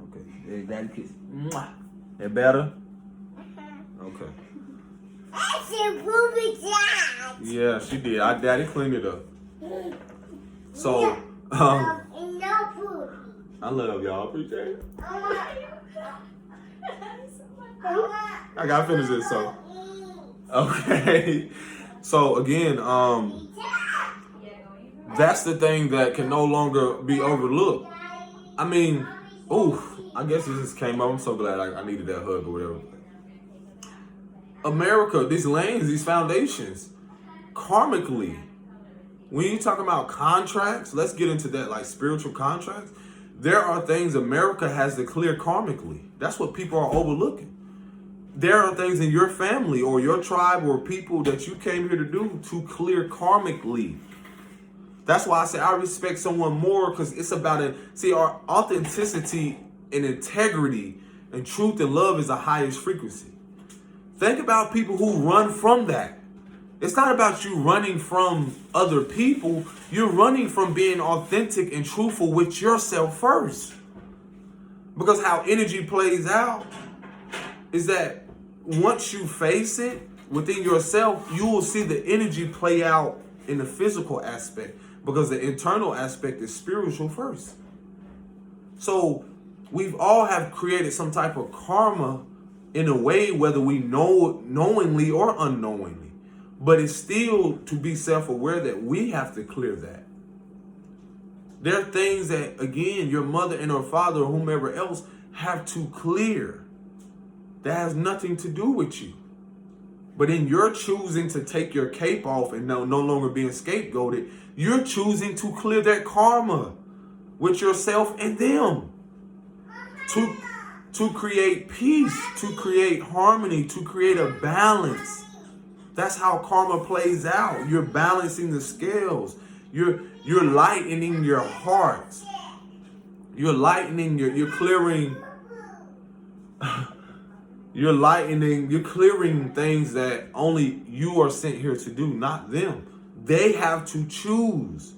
Okay. Hey, daddy kiss. Mwah. That better? Okay. Yeah, she did. Daddy cleaned it up. So, I love y'all. Appreciate it. I gotta finish this. So, okay. So again, that's the thing that can no longer be overlooked. I mean, I guess it just came up. I'm so glad I needed that hug or whatever. America, these lanes, these foundations, karmically, when you talk about contracts, let's get into that, like spiritual contracts. There are things America has to clear karmically. That's what people are overlooking. There are things in your family or your tribe or people that you came here to do to clear karmically. That's why I say I respect someone more, because it's about our authenticity and integrity and truth and love is the highest frequency. Think about people who run from that. It's not about you running from other people. You're running from being authentic and truthful with yourself first. Because how energy plays out is that once you face it within yourself, you will see the energy play out in the physical aspect, because the internal aspect is spiritual first. So we've all have created some type of karma in a way, whether we know knowingly or unknowingly. But it's still to be self-aware that we have to clear that. There are things that, again, your mother and her father or whomever else have to clear. That has nothing to do with you. But in your choosing to take your cape off and no longer being scapegoated, you're choosing to clear that karma with yourself and them. To create peace, to create harmony, to create a balance. That's how karma plays out. You're balancing the scales. You're lightening your heart. You're lightening you're clearing you're clearing things that only you are sent here to do, not them. They have to choose.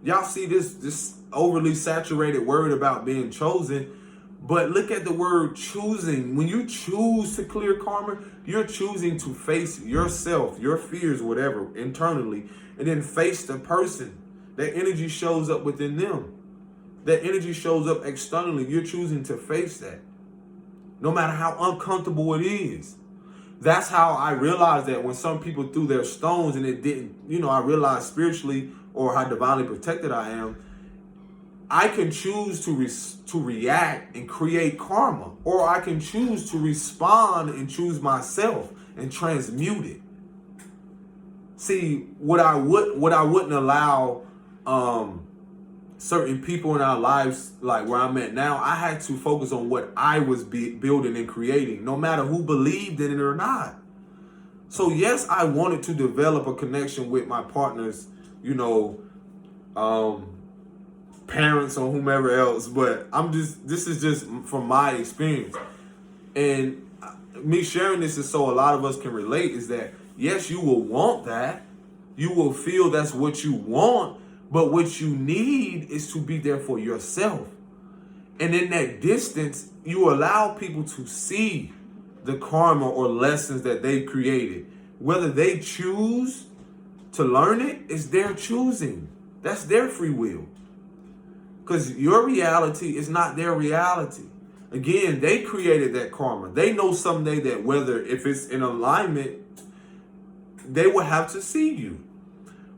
Y'all see this overly saturated word about being chosen. But look at the word choosing. When you choose to clear karma, you're choosing to face yourself, your fears, whatever, internally, and then face the person. That energy shows up within them. That energy shows up externally. You're choosing to face that, no matter how uncomfortable it is. That's how I realized that when some people threw their stones and it didn't, I realized spiritually, or how divinely protected I am, I can choose to react and create karma, or I can choose to respond and choose myself and transmute it. See, what I wouldn't allow certain people in our lives, like where I'm at now, I had to focus on what I was building and creating, no matter who believed in it or not. So yes, I wanted to develop a connection with my partners, parents or whomever else, but this is just from my experience. And me sharing this is so a lot of us can relate, is that yes, you will want that. You will feel that's what you want, but what you need is to be there for yourself. And in that distance, you allow people to see the karma or lessons that they've created. Whether they choose to learn it, it's their choosing. That's their free will. Because your reality is not their reality. Again, they created that karma. They know someday that whether if it's in alignment, they will have to see you.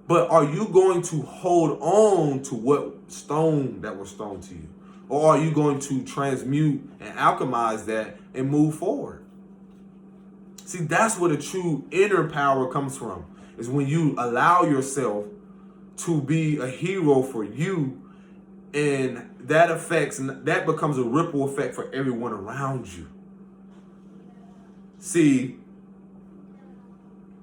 But are you going to hold on to what stone that was thrown to you? Or are you going to transmute and alchemize that and move forward? See, that's where the true inner power comes from. Is when you allow yourself to be a hero for you, and that becomes a ripple effect for everyone around you. See,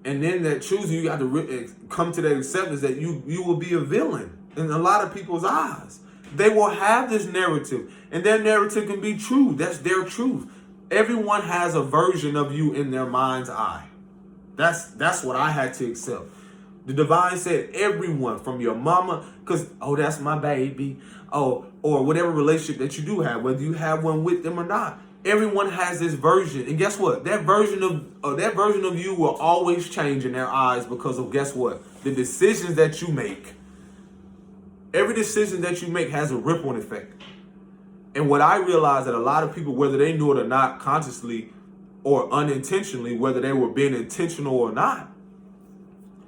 and then that choosing, you got to come to that acceptance that you will be a villain in a lot of people's eyes. They will have this narrative, and their narrative can be true. That's their truth. Everyone has a version of you in their mind's eye. That's what I had to accept. The divine said everyone from your mama, because, oh, that's my baby, oh, or whatever relationship that you do have, whether you have one with them or not. Everyone has this version. And guess what? That version of you will always change in their eyes because of, guess what? The decisions that you make. Every decision that you make has a ripple effect. And what I realized that a lot of people, whether they knew it or not, consciously or unintentionally, whether they were being intentional or not,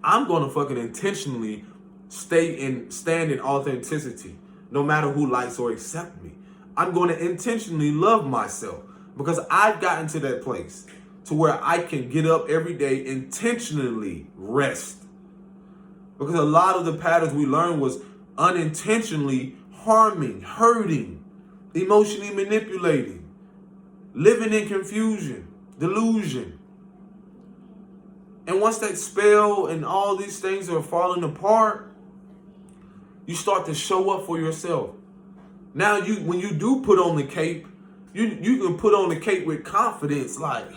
I'm going to fucking intentionally stand in authenticity, no matter who likes or accept me. I'm going to intentionally love myself because I've gotten to that place to where I can get up every day, intentionally rest. Because a lot of the patterns we learned was unintentionally harming, hurting, emotionally manipulating, living in confusion, delusion. And once that spell and all these things are falling apart, you start to show up for yourself. Now, when you do put on the cape, you can put on the cape with confidence. Like,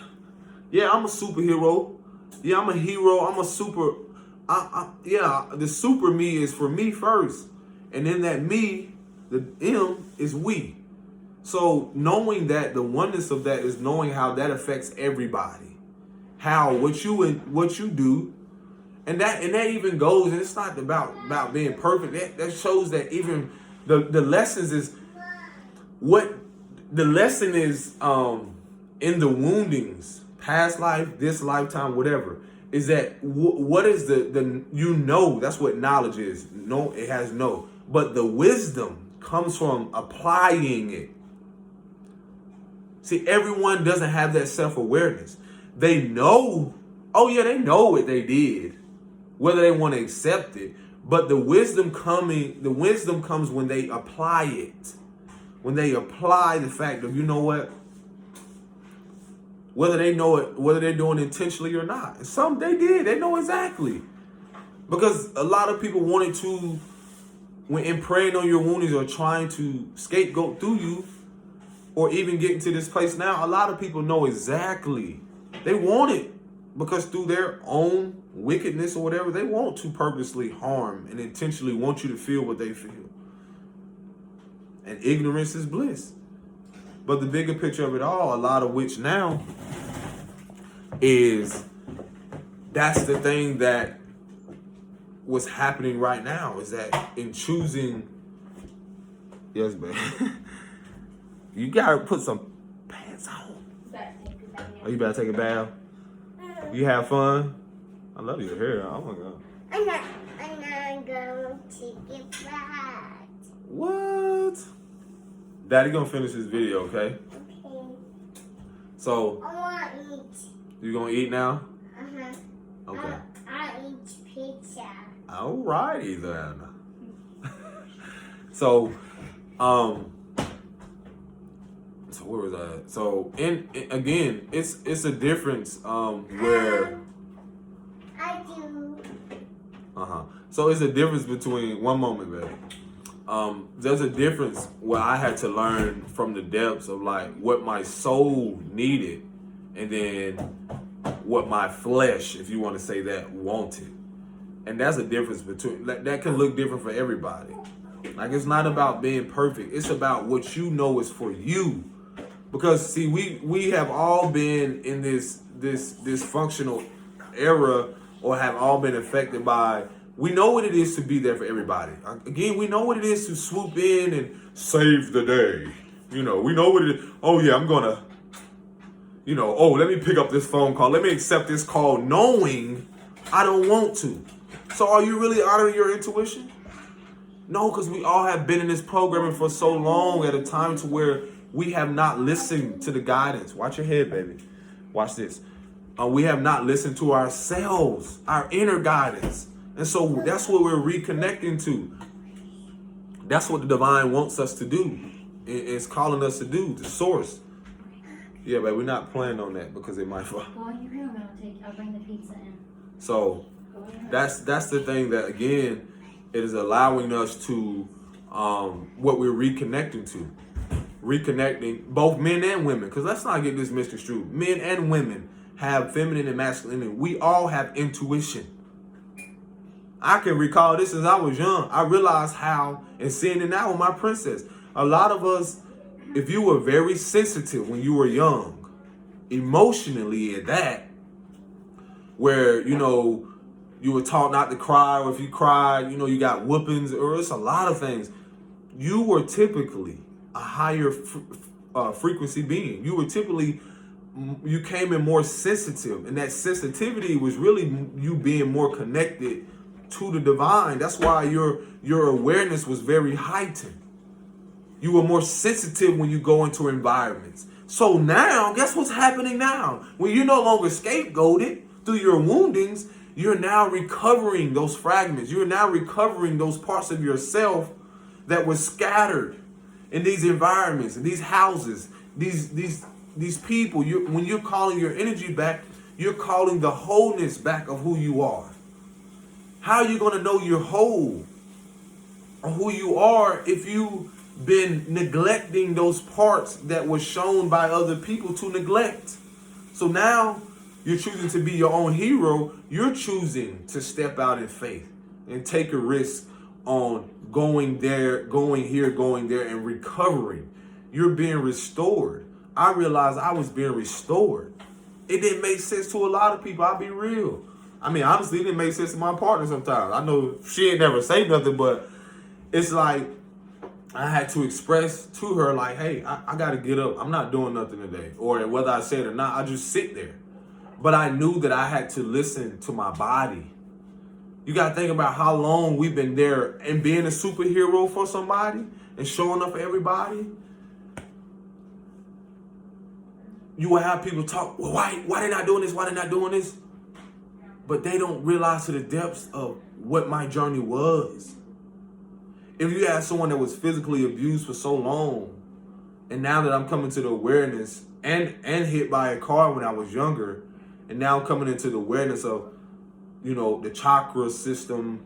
yeah, I'm a superhero. Yeah, I'm a hero. I'm a super. Yeah, the super me is for me first, and then that me, the M, is we. So knowing that, the oneness of that is knowing how that affects everybody. How what you do, and that even goes, and it's not about being perfect. That shows that even the lessons is what the lesson is in the woundings, past life, this lifetime, whatever, is that what is the that's what knowledge is. No, it has no, but the wisdom comes from applying it. See, everyone doesn't have that self-awareness. They know, oh yeah, they know what they did, whether they want to accept it. But the wisdom comes when they apply it. When they apply the fact of, you know what, whether they know it, whether they're doing it intentionally or not. And some they did, they know exactly. Because a lot of people wanted to, when in preying on your wounds or trying to scapegoat through you, or even getting to this place now, a lot of people know exactly. They want it because through their own wickedness or whatever, they want to purposely harm and intentionally want you to feel what they feel. And ignorance is bliss. But the bigger picture of it all, a lot of which now is that's the thing that was happening right now, is that in choosing, yes, babe, you gotta put some pants on. Oh, you better take a bath? You have fun? I love your hair. Oh my God. I'm not going to get back. What? Daddy gonna finish this video, okay? Okay. So. I want to eat. You gonna eat now? Uh-huh. Okay. I'll eat pizza. Alrighty then. So where was I at? So again, it's a difference where I do. So it's a difference between, one moment, baby. There's a difference where I had to learn from the depths of like what my soul needed, and then what my flesh, if you want to say that, wanted. And that's a difference between, that can look different for everybody. Like, it's not about being perfect. It's about what you know is for you. Because see, we have all been in this dysfunctional era, or have all been affected by, we know what it is to be there for everybody. Again, we know what it is to swoop in and save the day. We know what it is. Oh yeah, I'm gonna, oh, let me pick up this phone call. Let me accept this call knowing I don't want to. So are you really honoring your intuition? No, because we all have been in this programming for so long at a time to where we have not listened to the guidance. Watch your head, baby. Watch this. We have not listened to ourselves, our inner guidance. And so that's what we're reconnecting to. That's what the divine wants us to do. It's calling us to do, the source. Yeah, but we're not planning on that because it might fall. Go in your room and I'll bring the pizza in. So that's the thing that, again, it is allowing us to what we're reconnecting to. Reconnecting both men and women. Because let's not get this misconstrued. Men and women have feminine and masculine. We all have intuition. I can recall this as I was young. I realized how, and seeing it now with my princess. A lot of us, if you were very sensitive when you were young, emotionally at that, where, you were taught not to cry, or if you cried, you got whoopings, or it's a lot of things. You were typically a higher frequency being. You were typically, you came in more sensitive, and that sensitivity was really you being more connected to the divine. That's why your awareness was very heightened. You were more sensitive when you go into environments. So now, guess what's happening now? When you're no longer scapegoated through your woundings, you're now recovering those fragments. You're now recovering those parts of yourself that were scattered in these environments, in these houses, these people. When you're calling your energy back, you're calling the wholeness back of who you are. How are you going to know you're whole or who you are if you've been neglecting those parts that were shown by other people to neglect? So now you're choosing to be your own hero. You're choosing to step out in faith and take a risk on going there, going here, going there, and recovering. You're being restored. I realized I was being restored. It didn't make sense to a lot of people. I'll be real. I mean, honestly, it didn't make sense to my partner sometimes. I know she ain't never say nothing, but it's like I had to express to her, like, hey, I got to get up. I'm not doing nothing today. Or whether I say it or not, I just sit there. But I knew that I had to listen to my body. You got to think about how long we've been there and being a superhero for somebody and showing up for everybody. You will have people talk, well, why they not doing this? Why they not doing this? But they don't realize to the depths of what my journey was. If you had someone that was physically abused for so long, and now that I'm coming to the awareness and hit by a car when I was younger, and now I'm coming into the awareness of, the chakra system,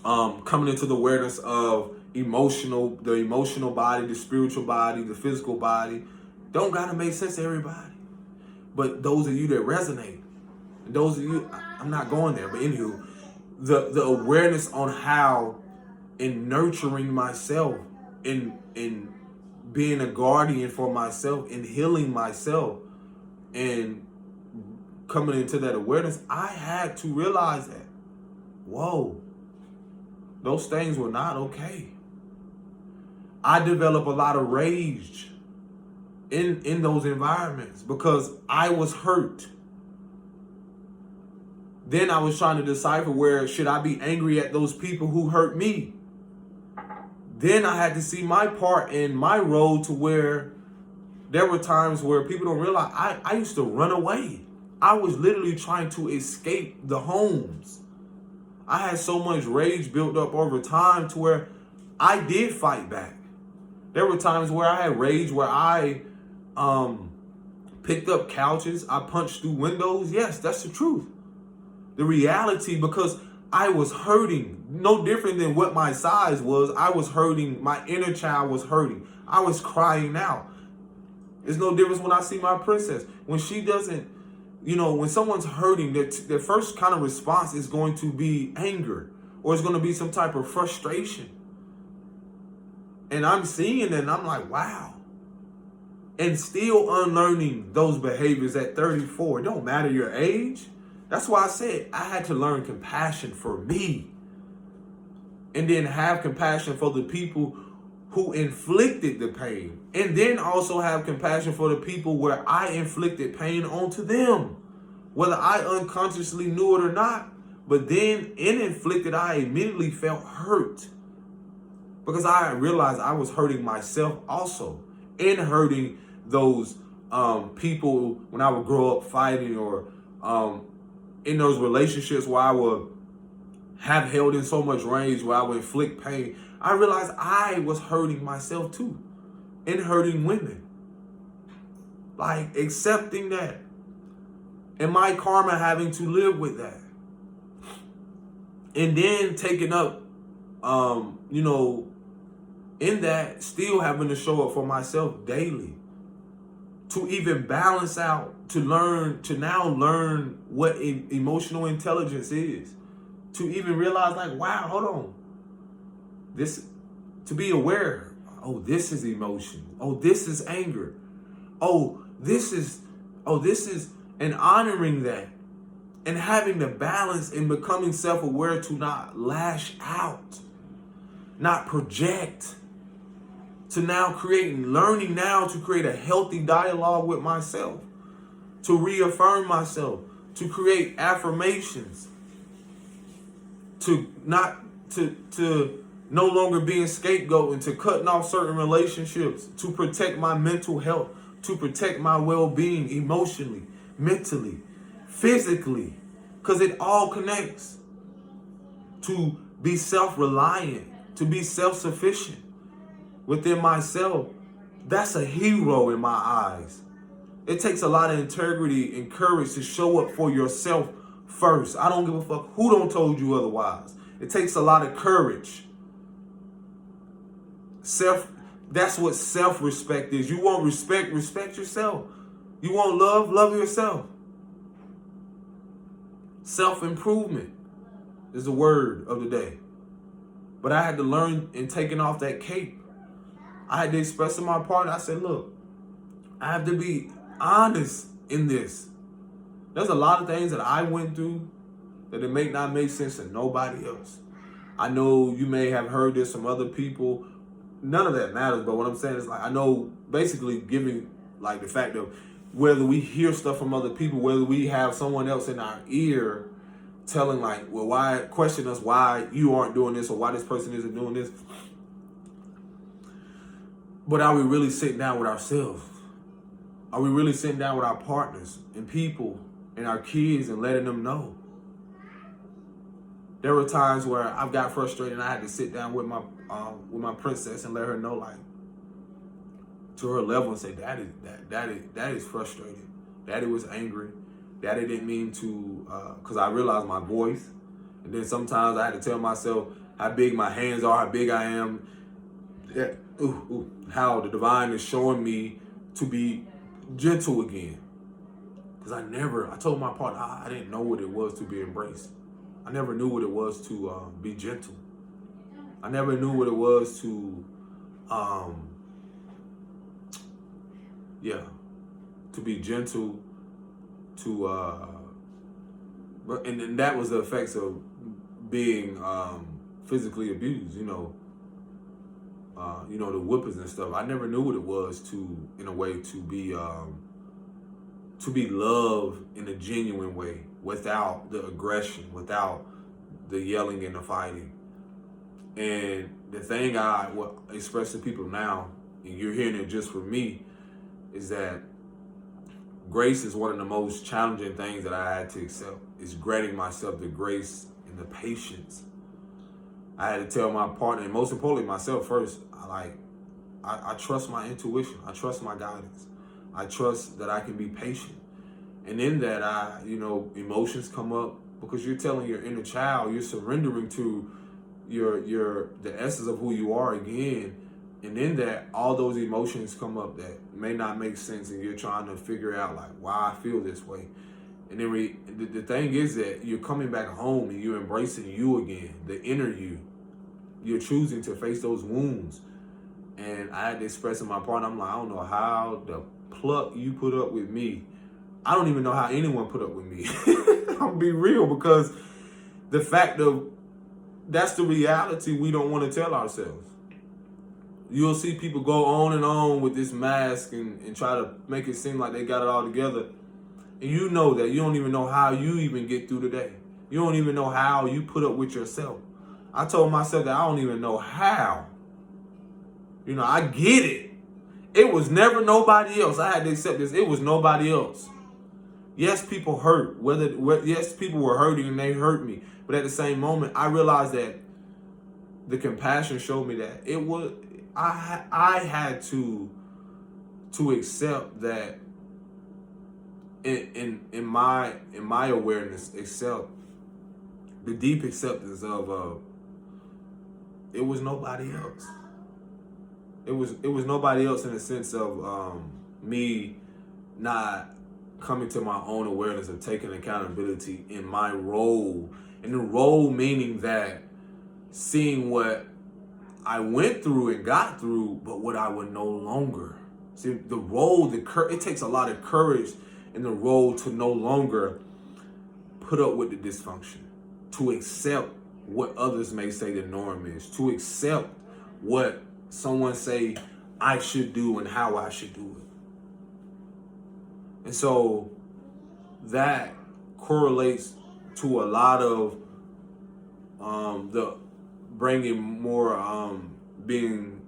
coming into the awareness of the emotional body, the spiritual body, the physical body, don't gotta make sense to everybody. But those of you that resonate, those of you, I'm not going there, but anywho, the awareness on how in nurturing myself, in being a guardian for myself, in healing myself, and coming into that awareness, I had to realize that, whoa, those things were not okay. I developed a lot of rage in those environments because I was hurt. Then I was trying to decipher where should I be angry at those people who hurt me. Then I had to see my part in my role to where there were times where people don't realize I used to run away. I was literally trying to escape the homes. I had so much rage built up over time to where I did fight back. There were times where I had rage where I picked up couches. I punched through windows. Yes, that's the truth. The reality, because I was hurting. No different than what my size was. I was hurting. My inner child was hurting. I was crying out. There's no difference when I see my princess. When she doesn't, when someone's hurting, their first kind of response is going to be anger, or it's going to be some type of frustration. And I'm seeing it and I'm like, wow. And still unlearning those behaviors at 34. It don't matter your age. That's why I said I had to learn compassion for me. And then have compassion for the people who inflicted the pain. And then also have compassion for the people where I inflicted pain onto them. Whether I unconsciously knew it or not. But then in inflicted, I immediately felt hurt. Because I realized I was hurting myself also. And hurting those people when I would grow up fighting, or in those relationships where I would have held in so much rage, where I would inflict pain. I realized I was hurting myself too, and hurting women. Like accepting that, and my karma having to live with that, and then taking up, in that, still having to show up for myself daily. To even balance out, to now learn what emotional intelligence is. To even realize, like, wow, hold on. To be aware, oh, this is emotion. Oh, this is anger. This is, and honoring that. And having the balance and becoming self-aware to not lash out, not project. To now learning now to create a healthy dialogue with myself, to reaffirm myself, to create affirmations, to no longer being scapegoat, and to cutting off certain relationships, to protect my mental health, to protect my well-being emotionally, mentally, physically, because it all connects. To be self-reliant, to be self-sufficient within myself. That's a hero in my eyes. It takes a lot of integrity and courage to show up for yourself first. I don't give a fuck who don't told you otherwise. It takes a lot of courage. That's what self-respect is. You want respect yourself. You want love yourself. Self-improvement is the word of the day. But I had to learn in taking off that cape. I had to express to my partner, I said, look, I have to be honest in this. There's a lot of things that I went through that it may not make sense to nobody else. I know you may have heard this from other people. None of that matters, but what I'm saying is, like, I know basically giving, like, the fact of whether we hear stuff from other people, whether we have someone else in our ear telling, like, well, question us why you aren't doing this, or why this person isn't doing this. But are we really sitting down with ourselves? Are we really sitting down with our partners and people and our kids and letting them know? There were times where I've got frustrated and I had to sit down with my princess and let her know, like, to her level, and say, Daddy is frustrated. Daddy was angry. Daddy didn't mean to, because I realized my voice. And then sometimes I had to tell myself how big my hands are, how big I am. How the divine is showing me to be gentle again. Because I told my partner, I didn't know what it was to be embraced. I never knew what it was to be gentle. I never knew what it was to, to be gentle, and then that was the effects of being physically abused, the whippers and stuff. I never knew what it was to, in a way, to be loved in a genuine way, without the aggression, without the yelling and the fighting. And the thing I will express to people now, and you're hearing it just from me, is that grace is one of the most challenging things that I had to accept. Is granting myself the grace and the patience. I had to tell my partner, and most importantly myself first, I trust my intuition. I trust my guidance. I trust that I can be patient. And in that, emotions come up because you're telling your inner child, you're surrendering to the essence of who you are again. And in that, all those emotions come up that may not make sense, and you're trying to figure out, like, why I feel this way. And then the thing is that you're coming back home and you're embracing you again, the inner you. You're choosing to face those wounds. And I had to express to my partner, I'm like, I don't know how the pluck you put up with me. I don't even know how anyone put up with me. I'll be real, because the fact of that's the reality we don't want to tell ourselves. You'll see people go on and on with this mask and try to make it seem like they got it all together. And you know that you don't even know how you even get through the day. You don't even know how you put up with yourself. I told myself that I don't even know how. You know, I get it. It was never nobody else. I had to accept this. It was nobody else. Yes, people hurt. Yes, people were hurting and they hurt me. But at the same moment, I realized that the compassion showed me that it was. I had to accept that in my awareness, accept the deep acceptance of it was nobody else. It was nobody else in the sense of me not coming to my own awareness of taking accountability in my role. And the role meaning that seeing what I went through and got through, but what I would no longer. See, the role, it takes a lot of courage in the role to no longer put up with the dysfunction, to accept what others may say the norm is, to accept what someone say I should do and how I should do it. And so that correlates to a lot of the bringing more being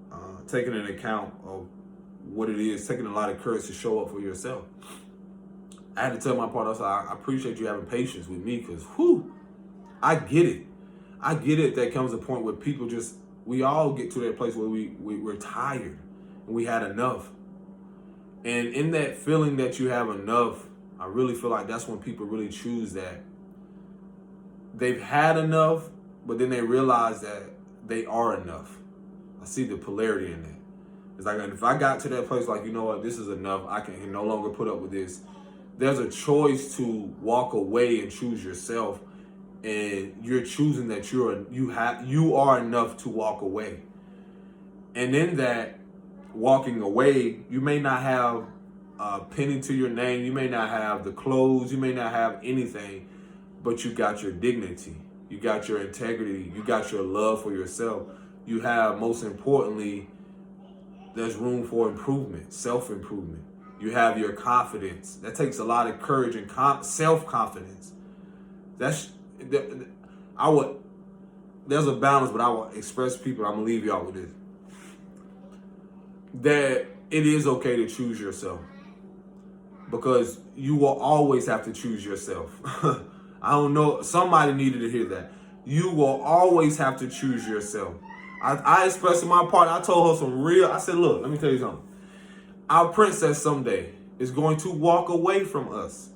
taking into account of what it is, taking a lot of courage to show up for yourself. I had to tell my partner, I appreciate you having patience with me, because I get it. I get it. That comes a point where people we all get to that place where we're tired and we had enough. And in that feeling that you have enough, I really feel like that's when people really choose that. They've had enough, but then they realize that they are enough. I see the polarity in that. It's like, if I got to that place, like, you know what, this is enough. I can no longer put up with this. There's a choice to walk away and choose yourself. And you're choosing that you are enough to walk away. And in that walking away, you may not have a penny to your name. You may not have the clothes. You may not have anything, but you got your dignity. You got your integrity. You got your love for yourself. You have, most importantly, there's room for improvement, self-improvement. You have your confidence. That takes a lot of courage and self-confidence. There's a balance, but I will express people, I'm gonna leave y'all with this. That it is okay to choose yourself, because you will always have to choose yourself. I don't know, somebody needed to hear that. You will always have to choose yourself. I expressed to my partner, I told her I said, look, let me tell you something. Our princess someday is going to walk away from us.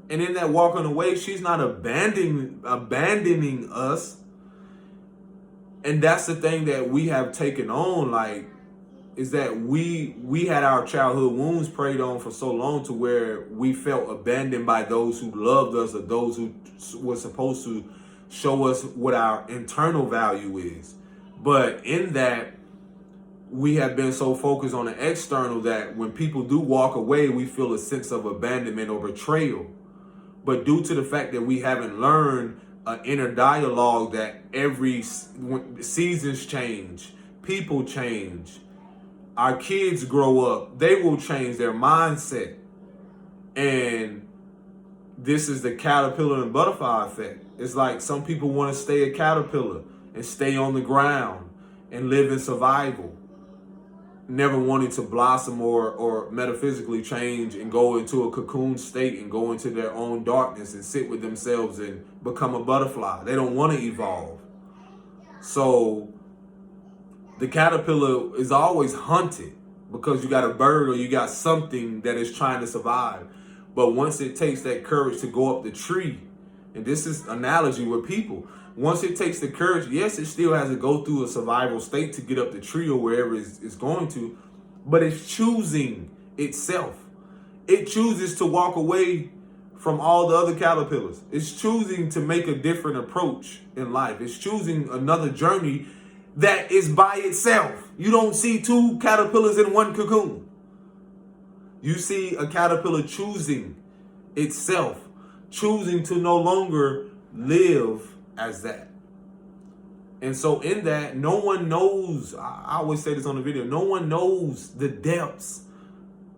And in that walking away, she's not abandoning us. And that's the thing that we have taken on, like, is that we had our childhood wounds preyed on for so long to where we felt abandoned by those who loved us, or those who were supposed to show us what our internal value is. But in that, we have been so focused on the external that when people do walk away, we feel a sense of abandonment or betrayal. But due to the fact that we haven't learned an inner dialogue that every seasons change, people change, our kids grow up, they will change their mindset. And this is the caterpillar and butterfly effect. It's like some people want to stay a caterpillar and stay on the ground and live in survival, never wanting to blossom or metaphysically change and go into a cocoon state and go into their own darkness and sit with themselves and become a butterfly. They don't want to evolve. So the caterpillar is always hunted because you got a bird or you got something that is trying to survive. But once it takes that courage to go up the tree, and this is analogy with people, once it takes the courage, yes, it still has to go through a survival state to get up the tree or wherever it's going to, but it's choosing itself. It chooses to walk away from all the other caterpillars. It's choosing to make a different approach in life. It's choosing another journey that is by itself. You don't see two caterpillars in one cocoon. You see a caterpillar choosing itself, choosing to no longer live as that. And so in that, no one knows, I always say this on the video, no one knows the depths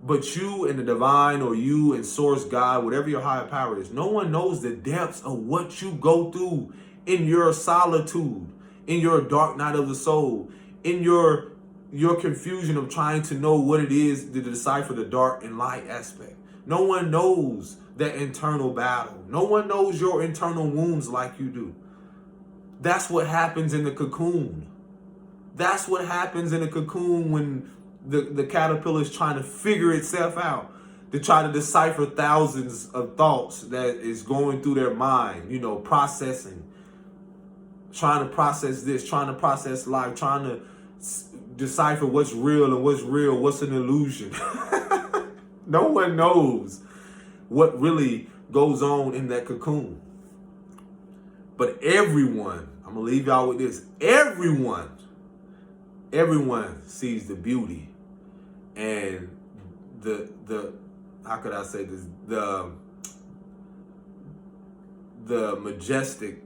but you and the divine, or you and source God, whatever your higher power is. No one knows the depths of what you go through in your solitude, in your dark night of the soul, in your confusion of trying to know what it is to decipher the dark and light aspect. No one knows that internal battle. No one knows your internal wounds like you do. That's what happens in the cocoon. That's what happens in the cocoon when the caterpillar is trying to figure itself out, to try to decipher thousands of thoughts that is going through their mind, processing, trying to process this, trying to process life, trying to decipher what's real and what's an illusion. No one knows what really goes on in that cocoon. But everyone, I'm gonna leave y'all with this, everyone sees the beauty and the how could I say this, the majestic,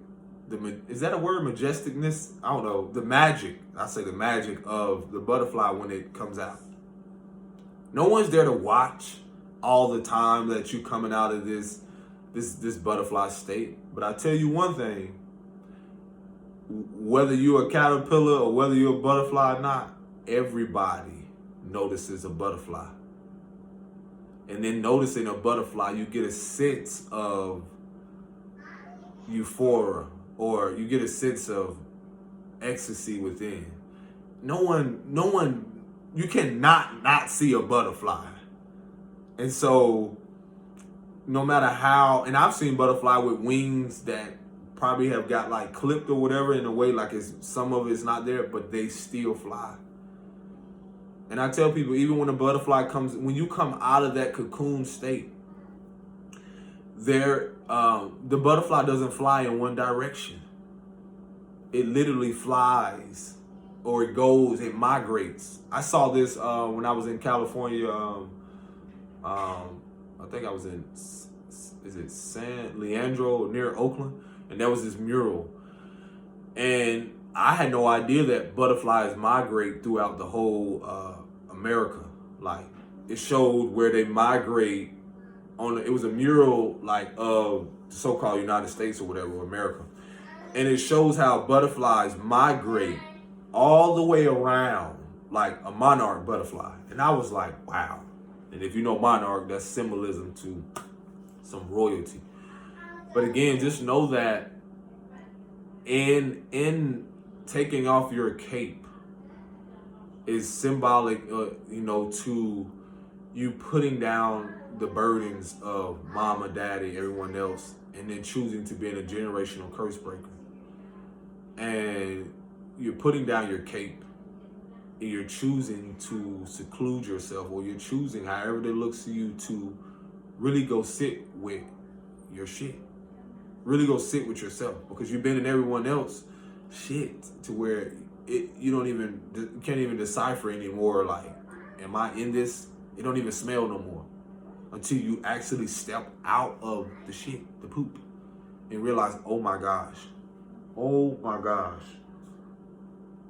is that a word, majesticness? I don't know, the magic, I say the magic of the butterfly when it comes out. No one's there to watch all the time that you coming out of this butterfly state. But I tell you one thing, whether you're a caterpillar or whether you're a butterfly or not, everybody notices a butterfly. And then noticing a butterfly, you get a sense of euphoria, or you get a sense of ecstasy within. No one, you cannot not see a butterfly. And so no matter how, and I've seen butterfly with wings that probably have got like clipped or whatever in a way, like some of it's not there, but they still fly. And I tell people, even when a butterfly comes, when you come out of that cocoon state, the butterfly doesn't fly in one direction. It literally flies, or it migrates. I saw this when I was in California. I think I was in, is it San Leandro near Oakland? And there was this mural. And I had no idea that butterflies migrate throughout the whole America. Like, it showed where they migrate it was a mural like of the so-called United States or whatever, or America. And it shows how butterflies migrate all the way around, like a monarch butterfly. And I was like, wow. And if you know monarch, that's symbolism to some royalty. But again, just know that in taking off your cape is symbolic, to you putting down the burdens of mama, daddy, everyone else, and then choosing to be in a generational curse breaker. And you're putting down your cape, and you're choosing to seclude yourself, or you're choosing, however it looks to you, to really go sit with your shit. Really go sit with yourself, because you've been in everyone else shit to where you can't even decipher anymore. Like, am I in this? It don't even smell no more until you actually step out of the shit, the poop, and realize, oh my gosh,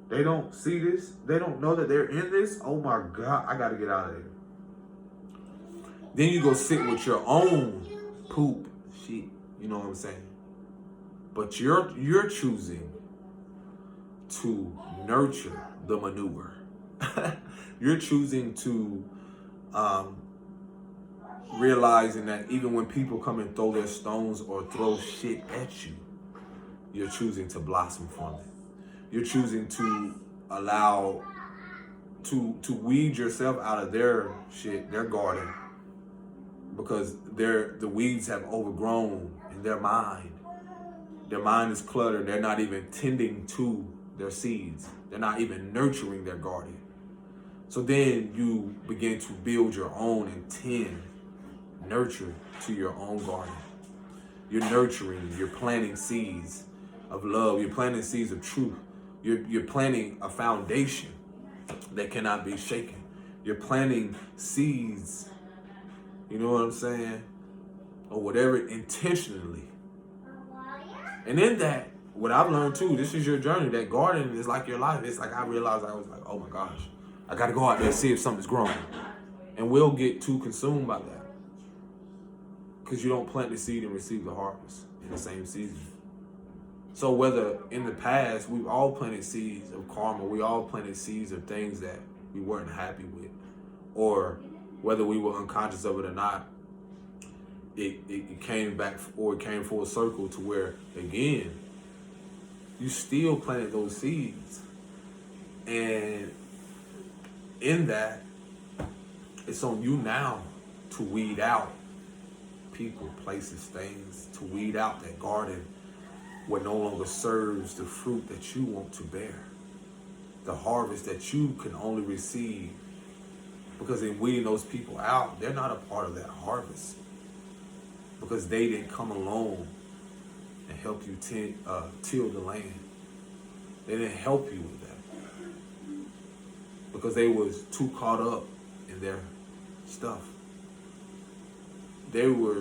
they don't see this. They don't know that they're in this. Oh my God, I gotta get out of here. Then you go sit with your own poop shit. You know what I'm saying? But you're choosing to nurture the manure. You're choosing to realizing that even when people come and throw their stones or throw shit at you, you're choosing to blossom from it. You're choosing to allow to weed yourself out of their shit, their garden, because the weeds have overgrown in their mind. Their mind is cluttered. They're not even tending to their seeds. They're not even nurturing their garden. So then you begin to build your own and tend nurture to your own garden. You're nurturing, you're planting seeds of love, you're planting seeds of truth. You're planting a foundation that cannot be shaken. You're planting seeds, you know what I'm saying? Or whatever intentionally. And in that, what I've learned too, this is your journey. That garden is like your life. It's like I realized I was like, oh my gosh, I got to go out there and see if something's growing. And we'll get too consumed by that. Because you don't plant the seed and receive the harvest in the same season. So whether in the past, we've all planted seeds of karma, we all planted seeds of things that we weren't happy with, or whether we were unconscious of it or not, it came back, or it came full circle to where, again, you still planted those seeds. And in that, it's on you now to weed out people, places, things, to weed out that garden what no longer serves the fruit that you want to bear, the harvest that you can only receive. Because in weeding those people out, they're not a part of that harvest, because they didn't come along and help you till the land. They didn't help you with that because they was too caught up in their stuff. They were